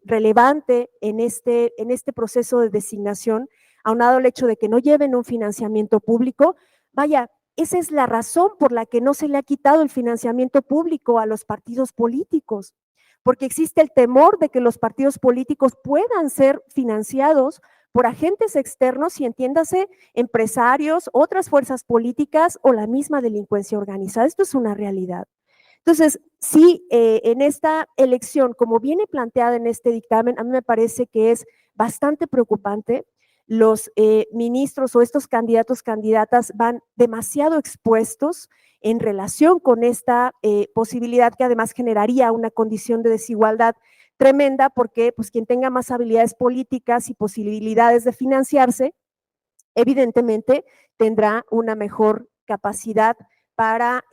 relevante en este proceso de designación, aunado al hecho de que no lleven un financiamiento público. Vaya, esa es la razón por la que no se le ha quitado el financiamiento público a los partidos políticos, porque existe el temor de que los partidos políticos puedan ser financiados por agentes externos y entiéndase empresarios, otras fuerzas políticas o la misma delincuencia organizada. Esto es una realidad. Entonces, sí, en esta elección, como viene planteada en este dictamen, a mí me parece que es bastante preocupante. Los ministros o estos candidatos, candidatas van demasiado expuestos en relación con esta posibilidad que además generaría una condición de desigualdad tremenda, porque pues quien tenga más habilidades políticas y posibilidades de financiarse, evidentemente tendrá una mejor capacidad para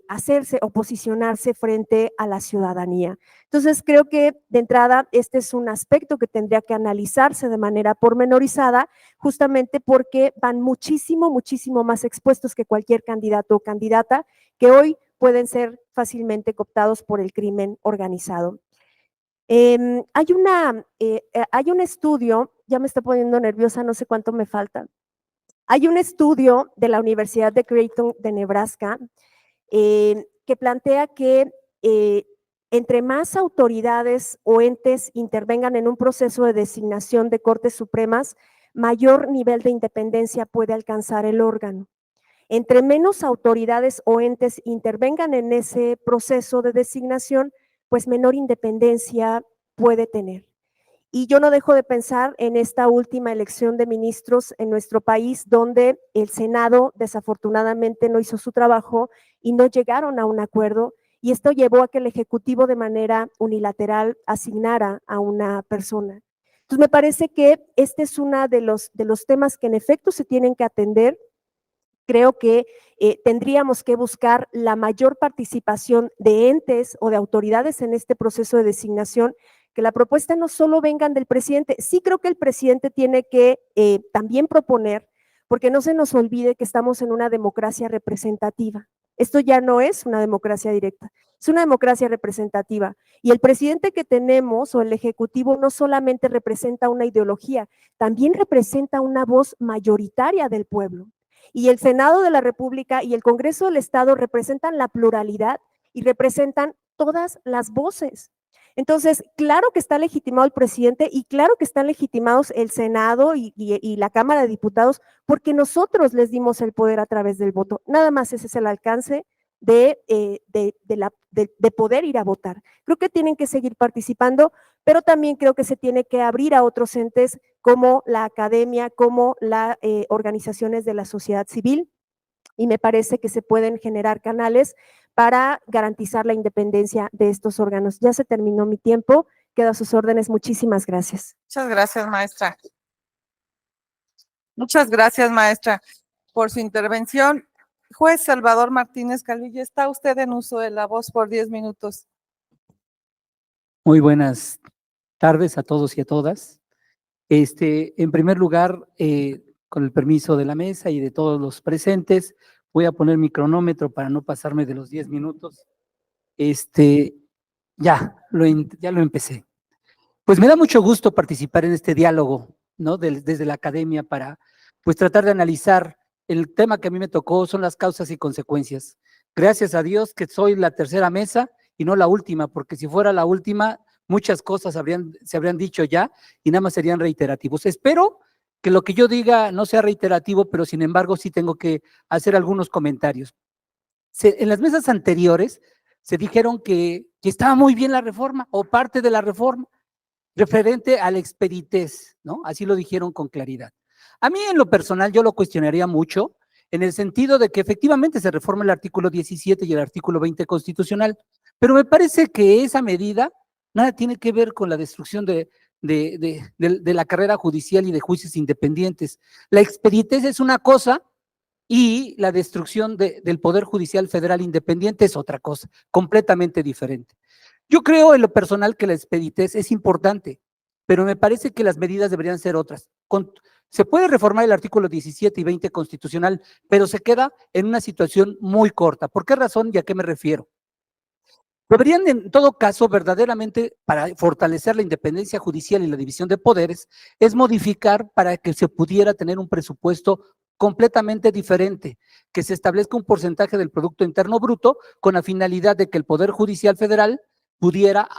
hacerse o posicionarse frente a la ciudadanía. Entonces, creo que de entrada este es un aspecto que tendría que analizarse de manera pormenorizada, justamente porque van muchísimo más expuestos que cualquier candidato o candidata que hoy pueden ser fácilmente cooptados por el crimen organizado. Hay un estudio, ya me está poniendo nerviosa, no sé cuánto me falta. Hay un estudio de la Universidad de Creighton de Nebraska que plantea que entre más autoridades o entes intervengan en un proceso de designación de Cortes Supremas, mayor nivel de independencia puede alcanzar el órgano. Entre menos autoridades o entes intervengan en ese proceso de designación, pues menor independencia puede tener. Y yo no dejo de pensar en esta última elección de ministros en nuestro país, donde el Senado desafortunadamente no hizo su trabajo y no llegaron a un acuerdo, y esto llevó a que el Ejecutivo de manera unilateral asignara a una persona. Entonces me parece que este es uno de los temas que en efecto se tienen que atender. Creo que tendríamos que buscar la mayor participación de entes o de autoridades en este proceso de designación, que la propuesta no solo vengan del presidente. Sí creo que el presidente tiene que también proponer, porque no se nos olvide que estamos en una democracia representativa. Esto ya no es una democracia directa, es una democracia representativa. Y el presidente que tenemos o el ejecutivo no solamente representa una ideología, también representa una voz mayoritaria del pueblo. Y el Senado de la República y el Congreso del Estado representan la pluralidad y representan todas las voces. Entonces, claro que está legitimado el presidente y claro que están legitimados el Senado y la Cámara de Diputados, porque nosotros les dimos el poder a través del voto. Nada más ese es el alcance de poder ir a votar. Creo que tienen que seguir participando, pero también creo que se tiene que abrir a otros entes como la academia, como las organizaciones de la sociedad civil, y me parece que se pueden generar canales para garantizar la independencia de estos órganos. Ya se terminó mi tiempo, quedo a sus órdenes. Muchísimas gracias. Muchas gracias, maestra. Muchas gracias, maestra, por su intervención. Juez Salvador Martínez Calvillo, está usted en uso de la voz por 10 minutos. Muy buenas tardes a todos y a todas. En primer lugar, con el permiso de la mesa y de todos los presentes, voy a poner mi cronómetro para no pasarme de los 10 minutos. Ya lo empecé. Pues me da mucho gusto participar en este diálogo, ¿no? Desde la academia para, pues, tratar de analizar el tema que a mí me tocó, son las causas y consecuencias. Gracias a Dios que soy la tercera mesa y no la última, porque si fuera la última, muchas cosas se habrían dicho ya y nada más serían reiterativos. Espero que lo que yo diga no sea reiterativo, pero sin embargo sí tengo que hacer algunos comentarios. En las mesas anteriores se dijeron que estaba muy bien la reforma o parte de la reforma referente a la expeditez, ¿no? Así lo dijeron con claridad. A mí en lo personal yo lo cuestionaría mucho en el sentido de que efectivamente se reforma el artículo 17 y el artículo 20 constitucional, pero me parece que esa medida nada tiene que ver con la destrucción de la carrera judicial y de juicios independientes. La expeditez es una cosa y la destrucción del Poder Judicial Federal Independiente es otra cosa, completamente diferente. Yo creo en lo personal que la expeditez es importante, pero me parece que las medidas deberían ser otras. Se puede reformar el artículo 17 y 20 constitucional, pero se queda en una situación muy corta. ¿Por qué razón y a qué me refiero? Deberían, en todo caso, verdaderamente, para fortalecer la independencia judicial y la división de poderes, es modificar para que se pudiera tener un presupuesto completamente diferente, que se establezca un porcentaje del Producto Interno Bruto con la finalidad de que el Poder Judicial Federal pudiera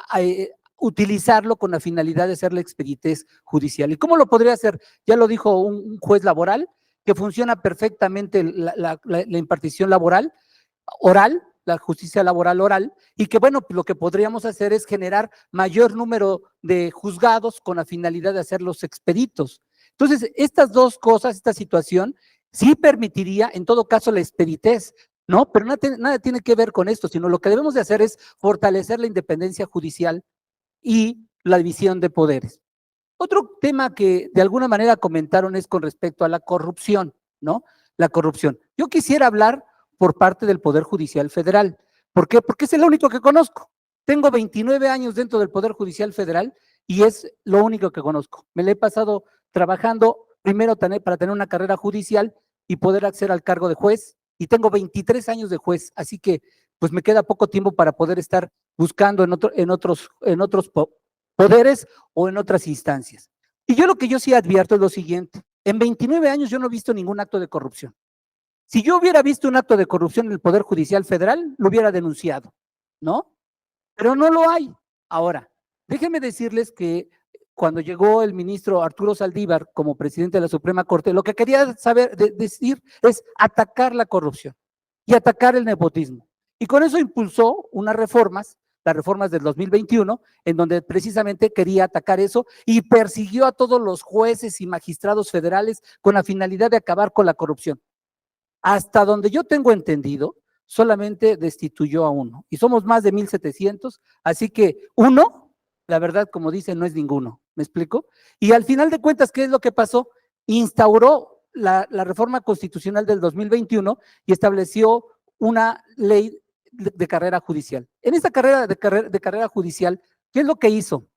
utilizarlo con la finalidad de hacer la expeditez judicial. ¿Y cómo lo podría hacer? Ya lo dijo un juez laboral, que funciona perfectamente la impartición laboral, oral, la justicia laboral oral, y que bueno, lo que podríamos hacer es generar mayor número de juzgados con la finalidad de hacer los expeditos. Entonces, estas dos cosas, esta situación, sí permitiría, en todo caso, la expeditez, ¿no? Pero nada tiene que ver con esto, sino lo que debemos de hacer es fortalecer la independencia judicial y la división de poderes. Otro tema que de alguna manera comentaron es con respecto a la corrupción, ¿no? La corrupción. Yo quisiera hablar por parte del Poder Judicial Federal. ¿Por qué? Porque es el único que conozco. Tengo 29 años dentro del Poder Judicial Federal y es lo único que conozco. Me le he pasado trabajando primero para tener una carrera judicial y poder acceder al cargo de juez, y tengo 23 años de juez, así que pues me queda poco tiempo para poder estar buscando en otros poderes o en otras instancias. Y yo lo que yo sí advierto es lo siguiente: en 29 años yo no he visto ningún acto de corrupción. Si yo hubiera visto un acto de corrupción en el Poder Judicial Federal, lo hubiera denunciado, ¿no? Pero no lo hay. Ahora, déjenme decirles que cuando llegó el ministro Arturo Saldívar como presidente de la Suprema Corte, lo que quería decir es atacar la corrupción y atacar el nepotismo. Y con eso impulsó unas reformas las reformas del 2021, en donde precisamente quería atacar eso y persiguió a todos los jueces y magistrados federales con la finalidad de acabar con la corrupción. Hasta donde yo tengo entendido, solamente destituyó a uno, y somos más de 1,700, así que uno, la verdad, como dicen, no es ninguno, ¿me explico? Y al final de cuentas, ¿qué es lo que pasó? Instauró la reforma constitucional del 2021 y estableció una ley de carrera judicial. En esta carrera de carrera judicial, ¿qué es lo que hizo?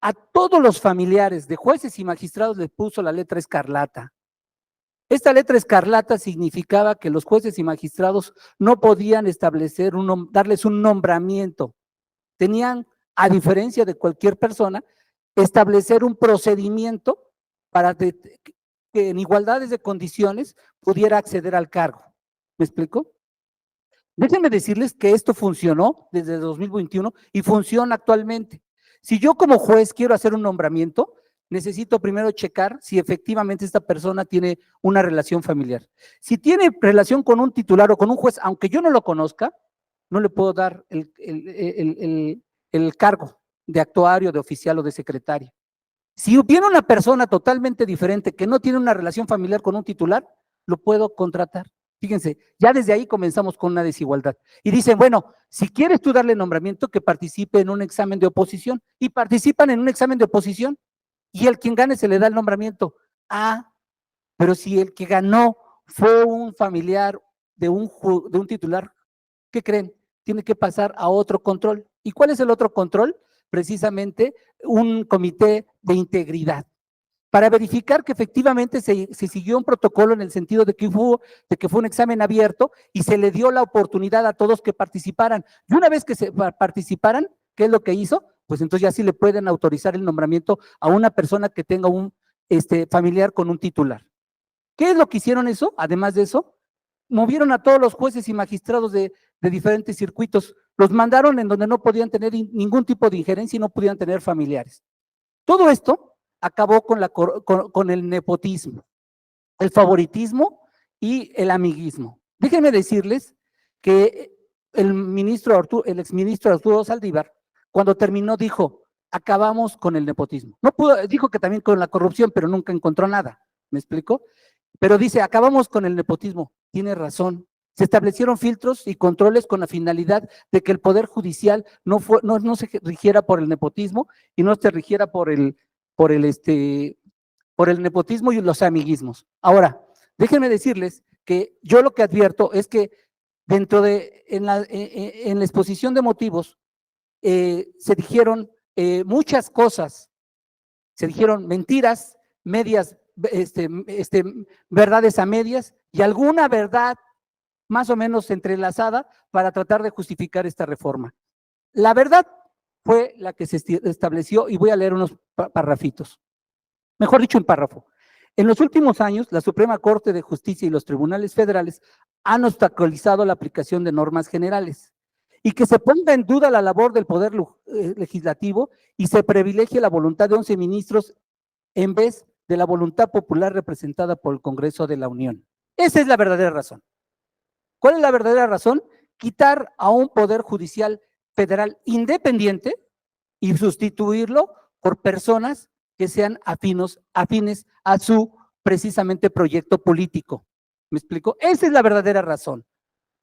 A todos los familiares de jueces y magistrados les puso la letra escarlata. Esta letra escarlata significaba que los jueces y magistrados no podían establecer, darles un nombramiento. Tenían, a diferencia de cualquier persona, establecer un procedimiento para que en igualdades de condiciones pudiera acceder al cargo. ¿Me explico? Déjenme decirles que esto funcionó desde 2021 y funciona actualmente. Si yo como juez quiero hacer un nombramiento, necesito primero checar si efectivamente esta persona tiene una relación familiar. Si tiene relación con un titular o con un juez, aunque yo no lo conozca, no le puedo dar el cargo de actuario, de oficial o de secretario. Si hubiera una persona totalmente diferente que no tiene una relación familiar con un titular, lo puedo contratar. Fíjense, ya desde ahí comenzamos con una desigualdad. Y dicen, bueno, si quieres tú darle nombramiento, que participe en un examen de oposición. Y participan en un examen de oposición. Y el quien gane se le da el nombramiento. Ah, pero si el que ganó fue un familiar de un titular, ¿qué creen? Tiene que pasar a otro control. ¿Y cuál es el otro control? Precisamente un comité de integridad, para verificar que efectivamente se siguió un protocolo en el sentido de que fue un examen abierto y se le dio la oportunidad a todos que participaran. Y una vez que participaran, ¿qué es lo que hizo? Pues entonces ya sí le pueden autorizar el nombramiento a una persona que tenga un familiar con un titular. ¿Qué es lo que hicieron eso? Además de eso, movieron a todos los jueces y magistrados de diferentes circuitos, los mandaron en donde no podían tener ningún tipo de injerencia y no podían tener familiares. Todo esto acabó con el nepotismo, el favoritismo y el amiguismo. Déjenme decirles que el exministro Arturo Saldívar, cuando terminó, dijo, acabamos con el nepotismo. No pudo, dijo que también con la corrupción, pero nunca encontró nada. ¿Me explico? Pero dice, acabamos con el nepotismo. Tiene razón. Se establecieron filtros y controles con la finalidad de que el Poder Judicial no se rigiera por el nepotismo y no se rigiera por el nepotismo y los amiguismos. Ahora, déjenme decirles que yo lo que advierto es que en la exposición de motivos se dijeron muchas cosas, se dijeron mentiras, medias, verdades a medias y alguna verdad más o menos entrelazada para tratar de justificar esta reforma. La verdad fue la que se estableció y voy a leer unos parrafitos. Mejor dicho, un párrafo. En los últimos años, la Suprema Corte de Justicia y los tribunales federales han obstaculizado la aplicación de normas generales y que se ponga en duda la labor del Poder Legislativo y se privilegie la voluntad de 11 ministros en vez de la voluntad popular representada por el Congreso de la Unión. Esa es la verdadera razón. ¿Cuál es la verdadera razón? Quitar a un Poder Judicial federal independiente y sustituirlo por personas que sean afines a su precisamente proyecto político. ¿Me explico? Esa es la verdadera razón.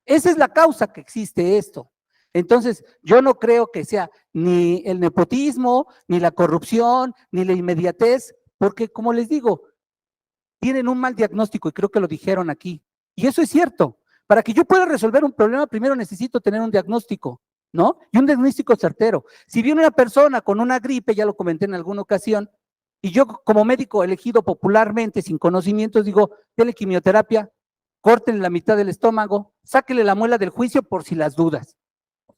Esa es la causa que existe esto. Entonces, yo no creo que sea ni el nepotismo, ni la corrupción, ni la inmediatez, porque como les digo, tienen un mal diagnóstico y creo que lo dijeron aquí. Y eso es cierto. Para que yo pueda resolver un problema, primero necesito tener un diagnóstico, ¿no? Y un diagnóstico certero. Si viene una persona con una gripe, ya lo comenté en alguna ocasión, y yo como médico elegido popularmente, sin conocimientos, digo, dele quimioterapia, córtenle la mitad del estómago, sáquele la muela del juicio por si las dudas.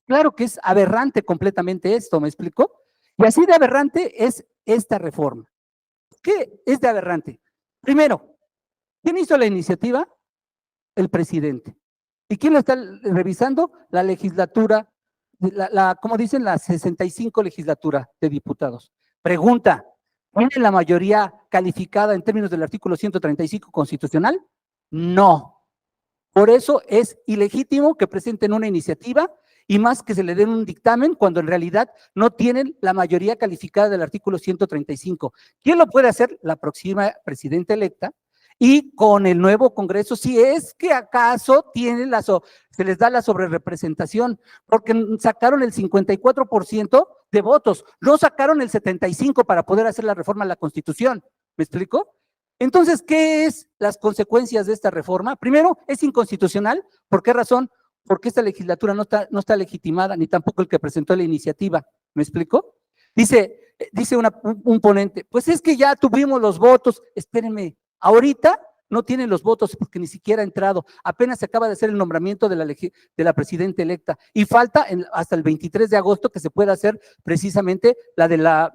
Claro que es aberrante completamente esto, ¿me explico? Y así de aberrante es esta reforma. ¿Qué es de aberrante? Primero, ¿quién hizo la iniciativa? El presidente. ¿Y quién lo está revisando? La legislatura, como dicen, la 65 legislatura de diputados. Pregunta, ¿tiene la mayoría calificada en términos del artículo 135 constitucional? No. Por eso es ilegítimo que presenten una iniciativa y más que se le den un dictamen cuando en realidad no tienen la mayoría calificada del artículo 135. ¿Quién lo puede hacer? La próxima presidenta electa, y con el nuevo Congreso, si es que acaso se les da la sobrerepresentación, porque sacaron el 54% de votos, no sacaron el 75% para poder hacer la reforma a la Constitución. ¿Me explico? Entonces, ¿qué es las consecuencias de esta reforma? Primero, es inconstitucional. ¿Por qué razón? Porque esta legislatura no está legitimada, ni tampoco el que presentó la iniciativa. ¿Me explico? Dice un ponente, pues es que ya tuvimos los votos. Espérenme, ahorita no tienen los votos porque ni siquiera ha entrado. Apenas se acaba de hacer el nombramiento de la presidenta electa y falta hasta el 23 de agosto que se pueda hacer precisamente la de la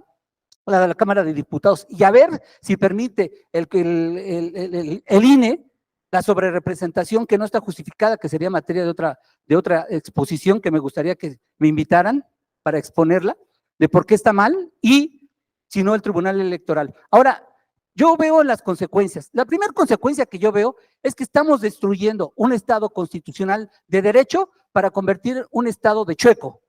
Cámara de Diputados, y a ver si permite el INE la sobrerepresentación que no está justificada, que sería materia de otra exposición que me gustaría que me invitaran para exponerla, de por qué está mal, y si no el Tribunal Electoral. Ahora, yo veo las consecuencias. La primera consecuencia que yo veo es que estamos destruyendo un Estado constitucional de derecho para convertir un Estado de chueco,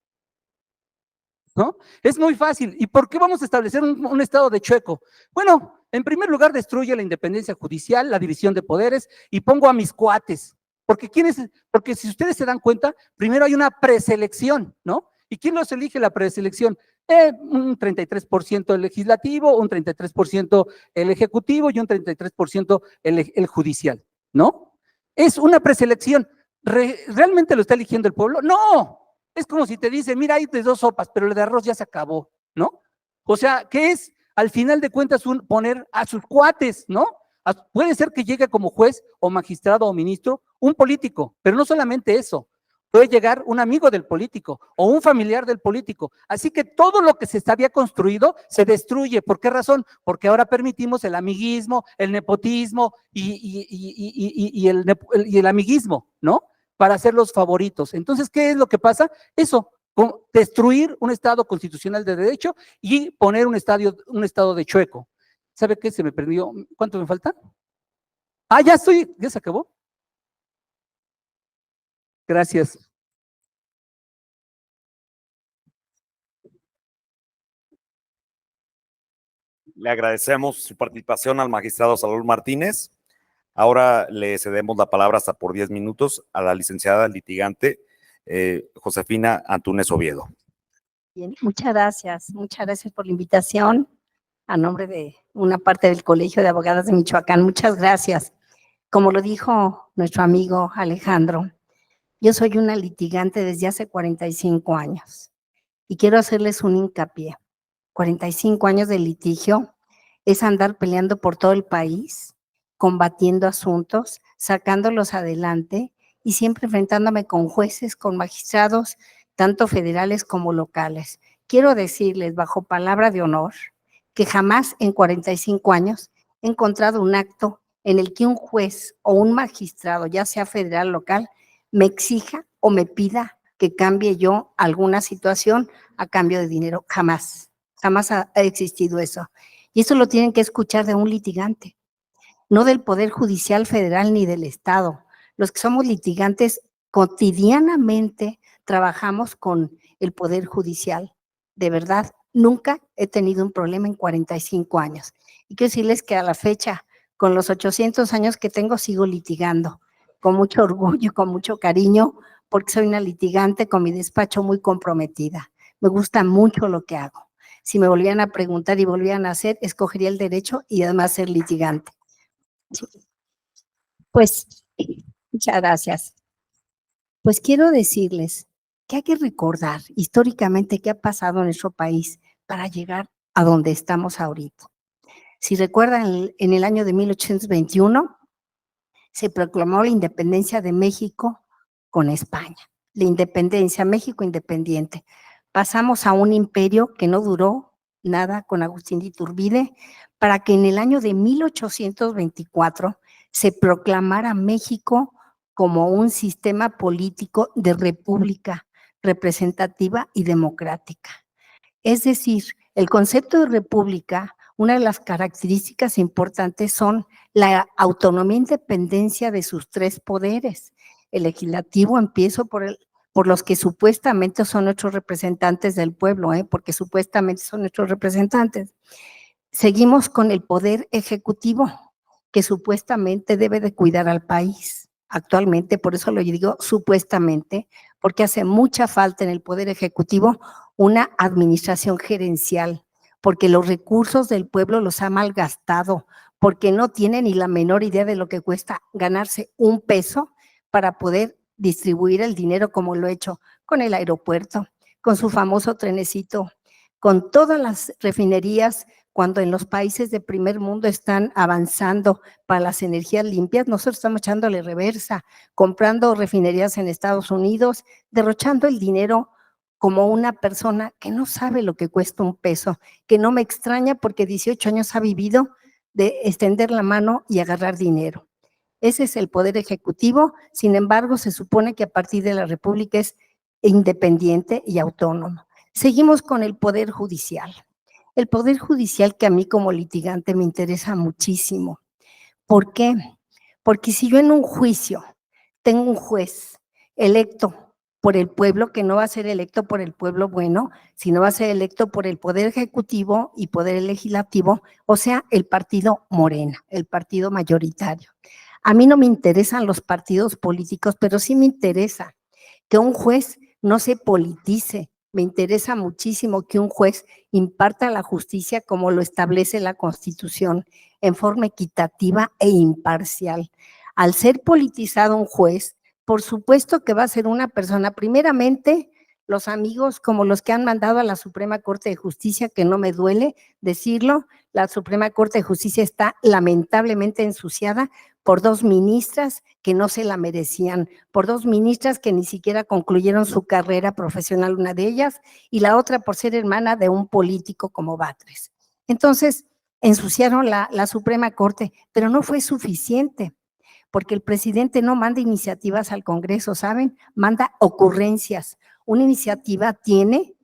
¿no? Es muy fácil. ¿Y por qué vamos a establecer un Estado de chueco? Bueno, en primer lugar, destruye la independencia judicial, la división de poderes, y pongo a mis cuates. Porque si ustedes se dan cuenta, primero hay una preselección, ¿no? ¿Y quién los elige la preselección? Un 33% el legislativo, un 33% el ejecutivo y un 33% el judicial, ¿no? Es una preselección. ¿Realmente lo está eligiendo el pueblo? No. Es como si te dice, mira, hay de 2 sopas, pero el de arroz ya se acabó, ¿no? O sea, ¿qué es? Al final de cuentas, poner a sus cuates, ¿no? Puede ser que llegue como juez o magistrado o ministro un político, pero no solamente eso. Puede llegar un amigo del político o un familiar del político. Así que todo lo que se había construido se destruye. ¿Por qué razón? Porque ahora permitimos el amiguismo, el nepotismo y el amiguismo, ¿no? Para hacer los favoritos. Entonces, ¿qué es lo que pasa? Eso, destruir un Estado constitucional de derecho y poner un Estado de chueco. ¿Sabe qué? Se me perdió. ¿Cuánto me falta? Ya se acabó. Gracias. Le agradecemos su participación al magistrado Saúl Martínez. Ahora le cedemos la palabra hasta por 10 minutos a la licenciada litigante Josefina Antúnez Oviedo. Bien, muchas gracias por la invitación. A nombre de una parte del Colegio de Abogadas de Michoacán, muchas gracias. Como lo dijo nuestro amigo Alejandro, yo soy una litigante desde hace 45 años y quiero hacerles un hincapié. 45 años de litigio es andar peleando por todo el país, combatiendo asuntos, sacándolos adelante y siempre enfrentándome con jueces, con magistrados, tanto federales como locales. Quiero decirles, bajo palabra de honor, que jamás en 45 años he encontrado un acto en el que un juez o un magistrado, ya sea federal o local, me exija o me pida que cambie yo alguna situación a cambio de dinero. Jamás ha existido eso. Y eso lo tienen que escuchar de un litigante, no del Poder Judicial Federal ni del Estado. Los que somos litigantes cotidianamente trabajamos con el Poder Judicial. De verdad, nunca he tenido un problema en 45 años. Y quiero decirles que a la fecha, con los 800 años que tengo, sigo litigando con mucho orgullo y con mucho cariño, porque soy una litigante con mi despacho muy comprometida. Me gusta mucho lo que hago. Si me volvieran a preguntar y volvieran a hacer, escogería el derecho y además ser litigante. Sí. Pues, muchas gracias. Pues quiero decirles que hay que recordar históricamente qué ha pasado en nuestro país para llegar a donde estamos ahorita. Si recuerdan, en el año de 1821 se proclamó la independencia de México con España. La independencia, México independiente. Pasamos a un imperio que no duró nada con Agustín de Iturbide, para que en el año de 1824 se proclamara México como un sistema político de república representativa y democrática. Es decir, el concepto de república, una de las características importantes son la autonomía e independencia de sus 3 poderes. El legislativo, empiezo por por los que supuestamente son nuestros representantes del pueblo, porque supuestamente son nuestros representantes. Seguimos con el poder ejecutivo, que supuestamente debe de cuidar al país. Actualmente, por eso lo digo supuestamente, porque hace mucha falta en el poder ejecutivo una administración gerencial, porque los recursos del pueblo los ha malgastado, porque no tiene ni la menor idea de lo que cuesta ganarse un peso para poder distribuir el dinero como lo he hecho con el aeropuerto, con su famoso trenecito, con todas las refinerías, cuando en los países de primer mundo están avanzando para las energías limpias, nosotros estamos echándole reversa, comprando refinerías en Estados Unidos, derrochando el dinero como una persona que no sabe lo que cuesta un peso, que no me extraña porque 18 años ha vivido de extender la mano y agarrar dinero. Ese es el poder ejecutivo, sin embargo, se supone que a partir de la República es independiente y autónomo. Seguimos con el poder judicial. El poder judicial que a mí como litigante me interesa muchísimo. ¿Por qué? Porque si yo en un juicio tengo un juez electo por el pueblo, que no va a ser electo por el pueblo bueno, sino va a ser electo por el poder ejecutivo y poder legislativo, o sea, el partido Morena, el partido mayoritario. A mí no me interesan los partidos políticos, pero sí me interesa que un juez no se politice. Me interesa muchísimo que un juez imparta la justicia como lo establece la Constitución, en forma equitativa e imparcial. Al ser politizado un juez, por supuesto que va a ser una persona, primeramente, los amigos como los que han mandado a la Suprema Corte de Justicia, que no me duele decirlo, la Suprema Corte de Justicia está lamentablemente ensuciada por 2 ministras que no se la merecían, por 2 ministras que ni siquiera concluyeron su carrera profesional, una de ellas, y la otra por ser hermana de un político como Batres. Entonces, ensuciaron la Suprema Corte, pero no fue suficiente, porque el presidente no manda iniciativas al Congreso, ¿saben? Manda ocurrencias. Una iniciativa tiene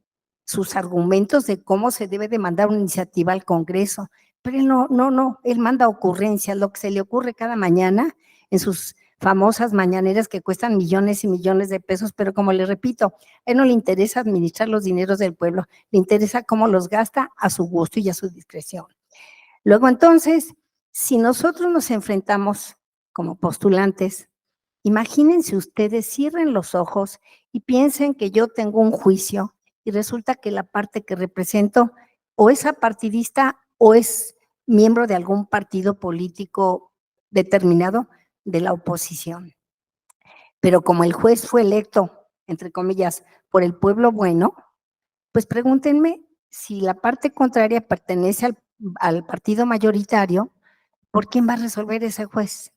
sus argumentos de cómo se debe de mandar una iniciativa al Congreso, pero él no, él manda ocurrencias, lo que se le ocurre cada mañana en sus famosas mañaneras que cuestan millones y millones de pesos, pero como le repito, a él no le interesa administrar los dineros del pueblo, le interesa cómo los gasta a su gusto y a su discreción. Luego entonces, si nosotros nos enfrentamos como postulantes, imagínense ustedes, cierren los ojos y piensen que yo tengo un juicio y resulta que la parte que represento o es apartidista o es miembro de algún partido político determinado de la oposición. Pero como el juez fue electo, entre comillas, por el pueblo bueno, pues pregúntenme si la parte contraria pertenece al partido mayoritario, ¿por quién va a resolver ese juez?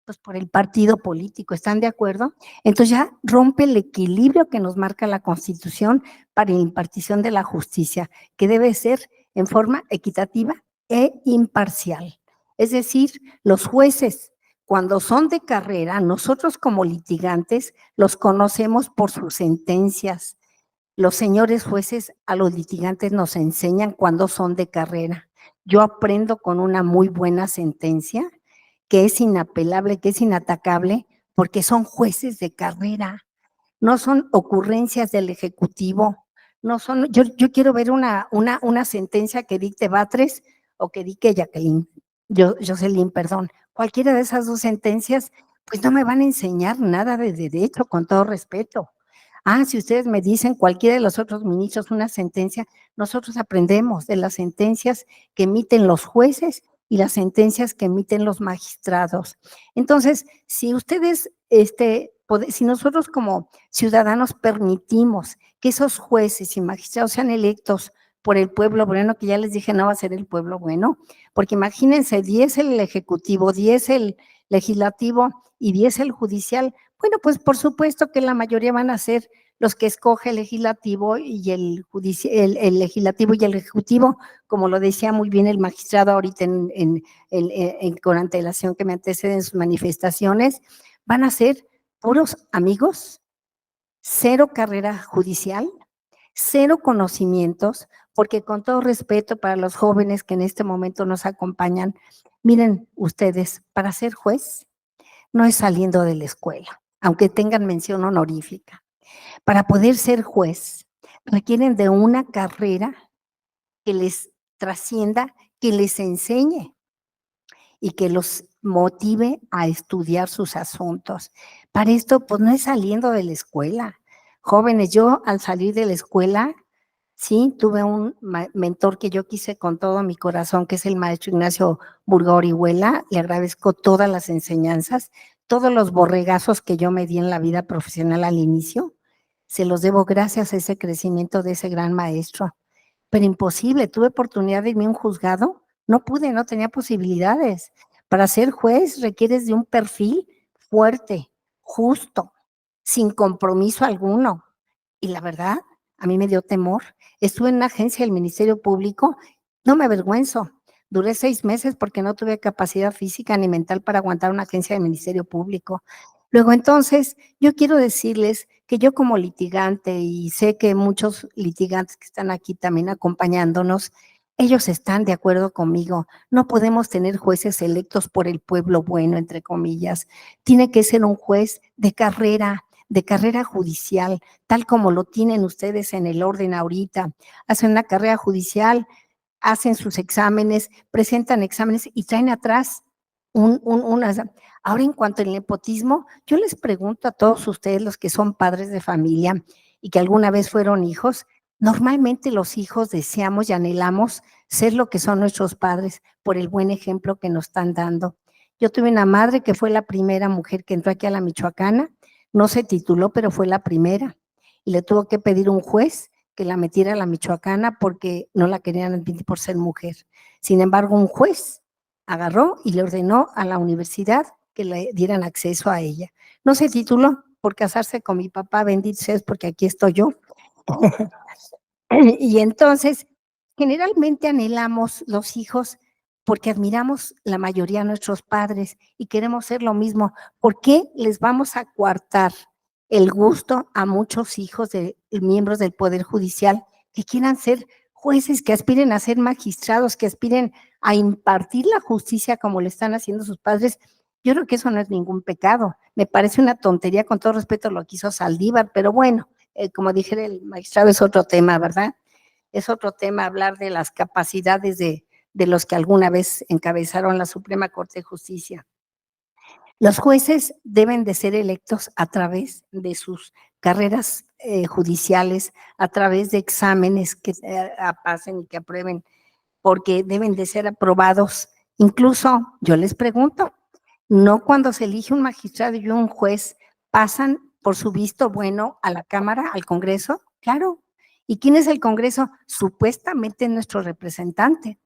Pues por el partido político, ¿están de acuerdo? Entonces ya rompe el equilibrio que nos marca la Constitución para la impartición de la justicia, que debe ser en forma equitativa e imparcial. Es decir, los jueces, cuando son de carrera, nosotros como litigantes los conocemos por sus sentencias. Los señores jueces a los litigantes nos enseñan cuando son de carrera. Yo aprendo con una muy buena sentencia que es inapelable, que es inatacable, porque son jueces de carrera, no son ocurrencias del Ejecutivo, no son, yo quiero ver una sentencia que dicte Batres o que dicte Jocelyn, perdón, cualquiera de esas 2 sentencias, pues no me van a enseñar nada de derecho, con todo respeto. Si ustedes me dicen cualquiera de los otros ministros una sentencia, nosotros aprendemos de las sentencias que emiten los jueces y las sentencias que emiten los magistrados. Entonces, si ustedes, si nosotros como ciudadanos permitimos que esos jueces y magistrados sean electos por el pueblo bueno, que ya les dije no va a ser el pueblo bueno, porque imagínense, 10 el ejecutivo, 10 el legislativo y 10 el judicial, bueno, pues por supuesto que la mayoría van a ser los que escoge el legislativo y el legislativo y el ejecutivo, como lo decía muy bien el magistrado ahorita con antelación que me antecede en sus manifestaciones, van a ser puros amigos, 0 carrera judicial, 0 conocimientos, porque con todo respeto para los jóvenes que en este momento nos acompañan, miren ustedes, para ser juez no es saliendo de la escuela, aunque tengan mención honorífica. Para poder ser juez, requieren de una carrera que les trascienda, que les enseñe y que los motive a estudiar sus asuntos. Para esto, pues no es saliendo de la escuela. Jóvenes, yo al salir de la escuela, sí, tuve un mentor que yo quise con todo mi corazón, que es el maestro Ignacio Burga Orihuela. Le agradezco todas las enseñanzas, todos los borregazos que yo me di en la vida profesional al inicio. Se los debo gracias a ese crecimiento de ese gran maestro. Pero imposible, tuve oportunidad de irme a un juzgado, no pude, no tenía posibilidades. Para ser juez requieres de un perfil fuerte, justo, sin compromiso alguno. Y la verdad, a mí me dio temor. Estuve en una agencia del Ministerio Público, no me avergüenzo. Duré 6 meses porque no tuve capacidad física ni mental para aguantar una agencia del Ministerio Público. Luego, entonces, yo quiero decirles que yo como litigante, y sé que muchos litigantes que están aquí también acompañándonos, ellos están de acuerdo conmigo. No podemos tener jueces electos por el pueblo bueno, entre comillas. Tiene que ser un juez de carrera judicial, tal como lo tienen ustedes en el orden ahorita. Hacen una carrera judicial, hacen sus exámenes, presentan exámenes y traen atrás unas. Ahora, en cuanto al nepotismo, yo les pregunto a todos ustedes, los que son padres de familia y que alguna vez fueron hijos, normalmente los hijos deseamos y anhelamos ser lo que son nuestros padres por el buen ejemplo que nos están dando. Yo tuve una madre que fue la primera mujer que entró aquí a la Michoacana, no se tituló, pero fue la primera, y le tuvo que pedir un juez que la metiera a la Michoacana porque no la querían admitir por ser mujer. Sin embargo, un juez agarró y le ordenó a la universidad que le dieran acceso a ella. No se tituló por casarse con mi papá, bendito sea, porque aquí estoy yo. Y entonces, generalmente anhelamos los hijos porque admiramos la mayoría de nuestros padres y queremos ser lo mismo. ¿Por qué les vamos a coartar el gusto a muchos hijos de miembros del Poder Judicial que quieran ser jueces, que aspiren a ser magistrados, que aspiren a impartir la justicia como le están haciendo sus padres? Yo creo que eso no es ningún pecado. Me parece una tontería, con todo respeto, lo que hizo Saldívar, pero bueno, como dije, el magistrado es otro tema, ¿verdad? Es otro tema hablar de las capacidades de los que alguna vez encabezaron la Suprema Corte de Justicia. Los jueces deben de ser electos a través de sus carreras judiciales, a través de exámenes que pasen y que aprueben, porque deben de ser aprobados. Incluso, yo les pregunto, ¿no cuando se elige un magistrado y un juez pasan por su visto bueno a la Cámara, al Congreso? Claro. ¿Y quién es el Congreso? Supuestamente nuestro representante.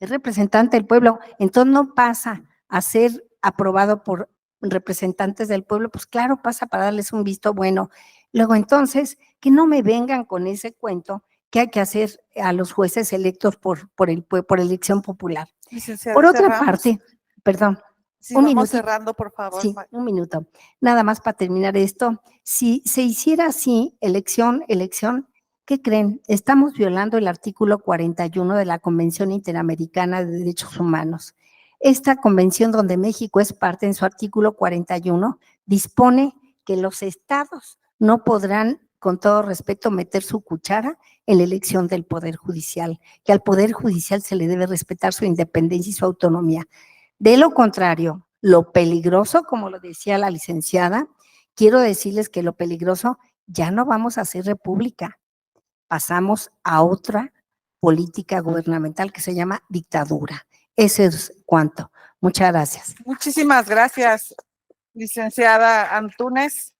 Es representante del pueblo. Entonces no pasa a ser aprobado por representantes del pueblo, pues claro, pasa para darles un visto bueno. Luego entonces, que no me vengan con ese cuento que hay que hacer a los jueces electos por elección popular. Licenciada, Por otra ¿cerramos? parte, perdón, Sí, un vamos minutito. cerrando, por favor. Sí, un minuto. Nada más para terminar esto. Si se hiciera así, elección, ¿qué creen? Estamos violando el artículo 41 de la Convención Interamericana de Derechos Humanos. Esta convención, donde México es parte, en su artículo 41, dispone que los estados no podrán, con todo respeto, meter su cuchara en la elección del Poder Judicial, que al Poder Judicial se le debe respetar su independencia y su autonomía. De lo contrario, lo peligroso, como lo decía la licenciada, quiero decirles que lo peligroso, ya no vamos a hacer república, pasamos a otra política gubernamental que se llama dictadura. Ese es cuanto. Muchas gracias. Muchísimas gracias, licenciada Antúnez.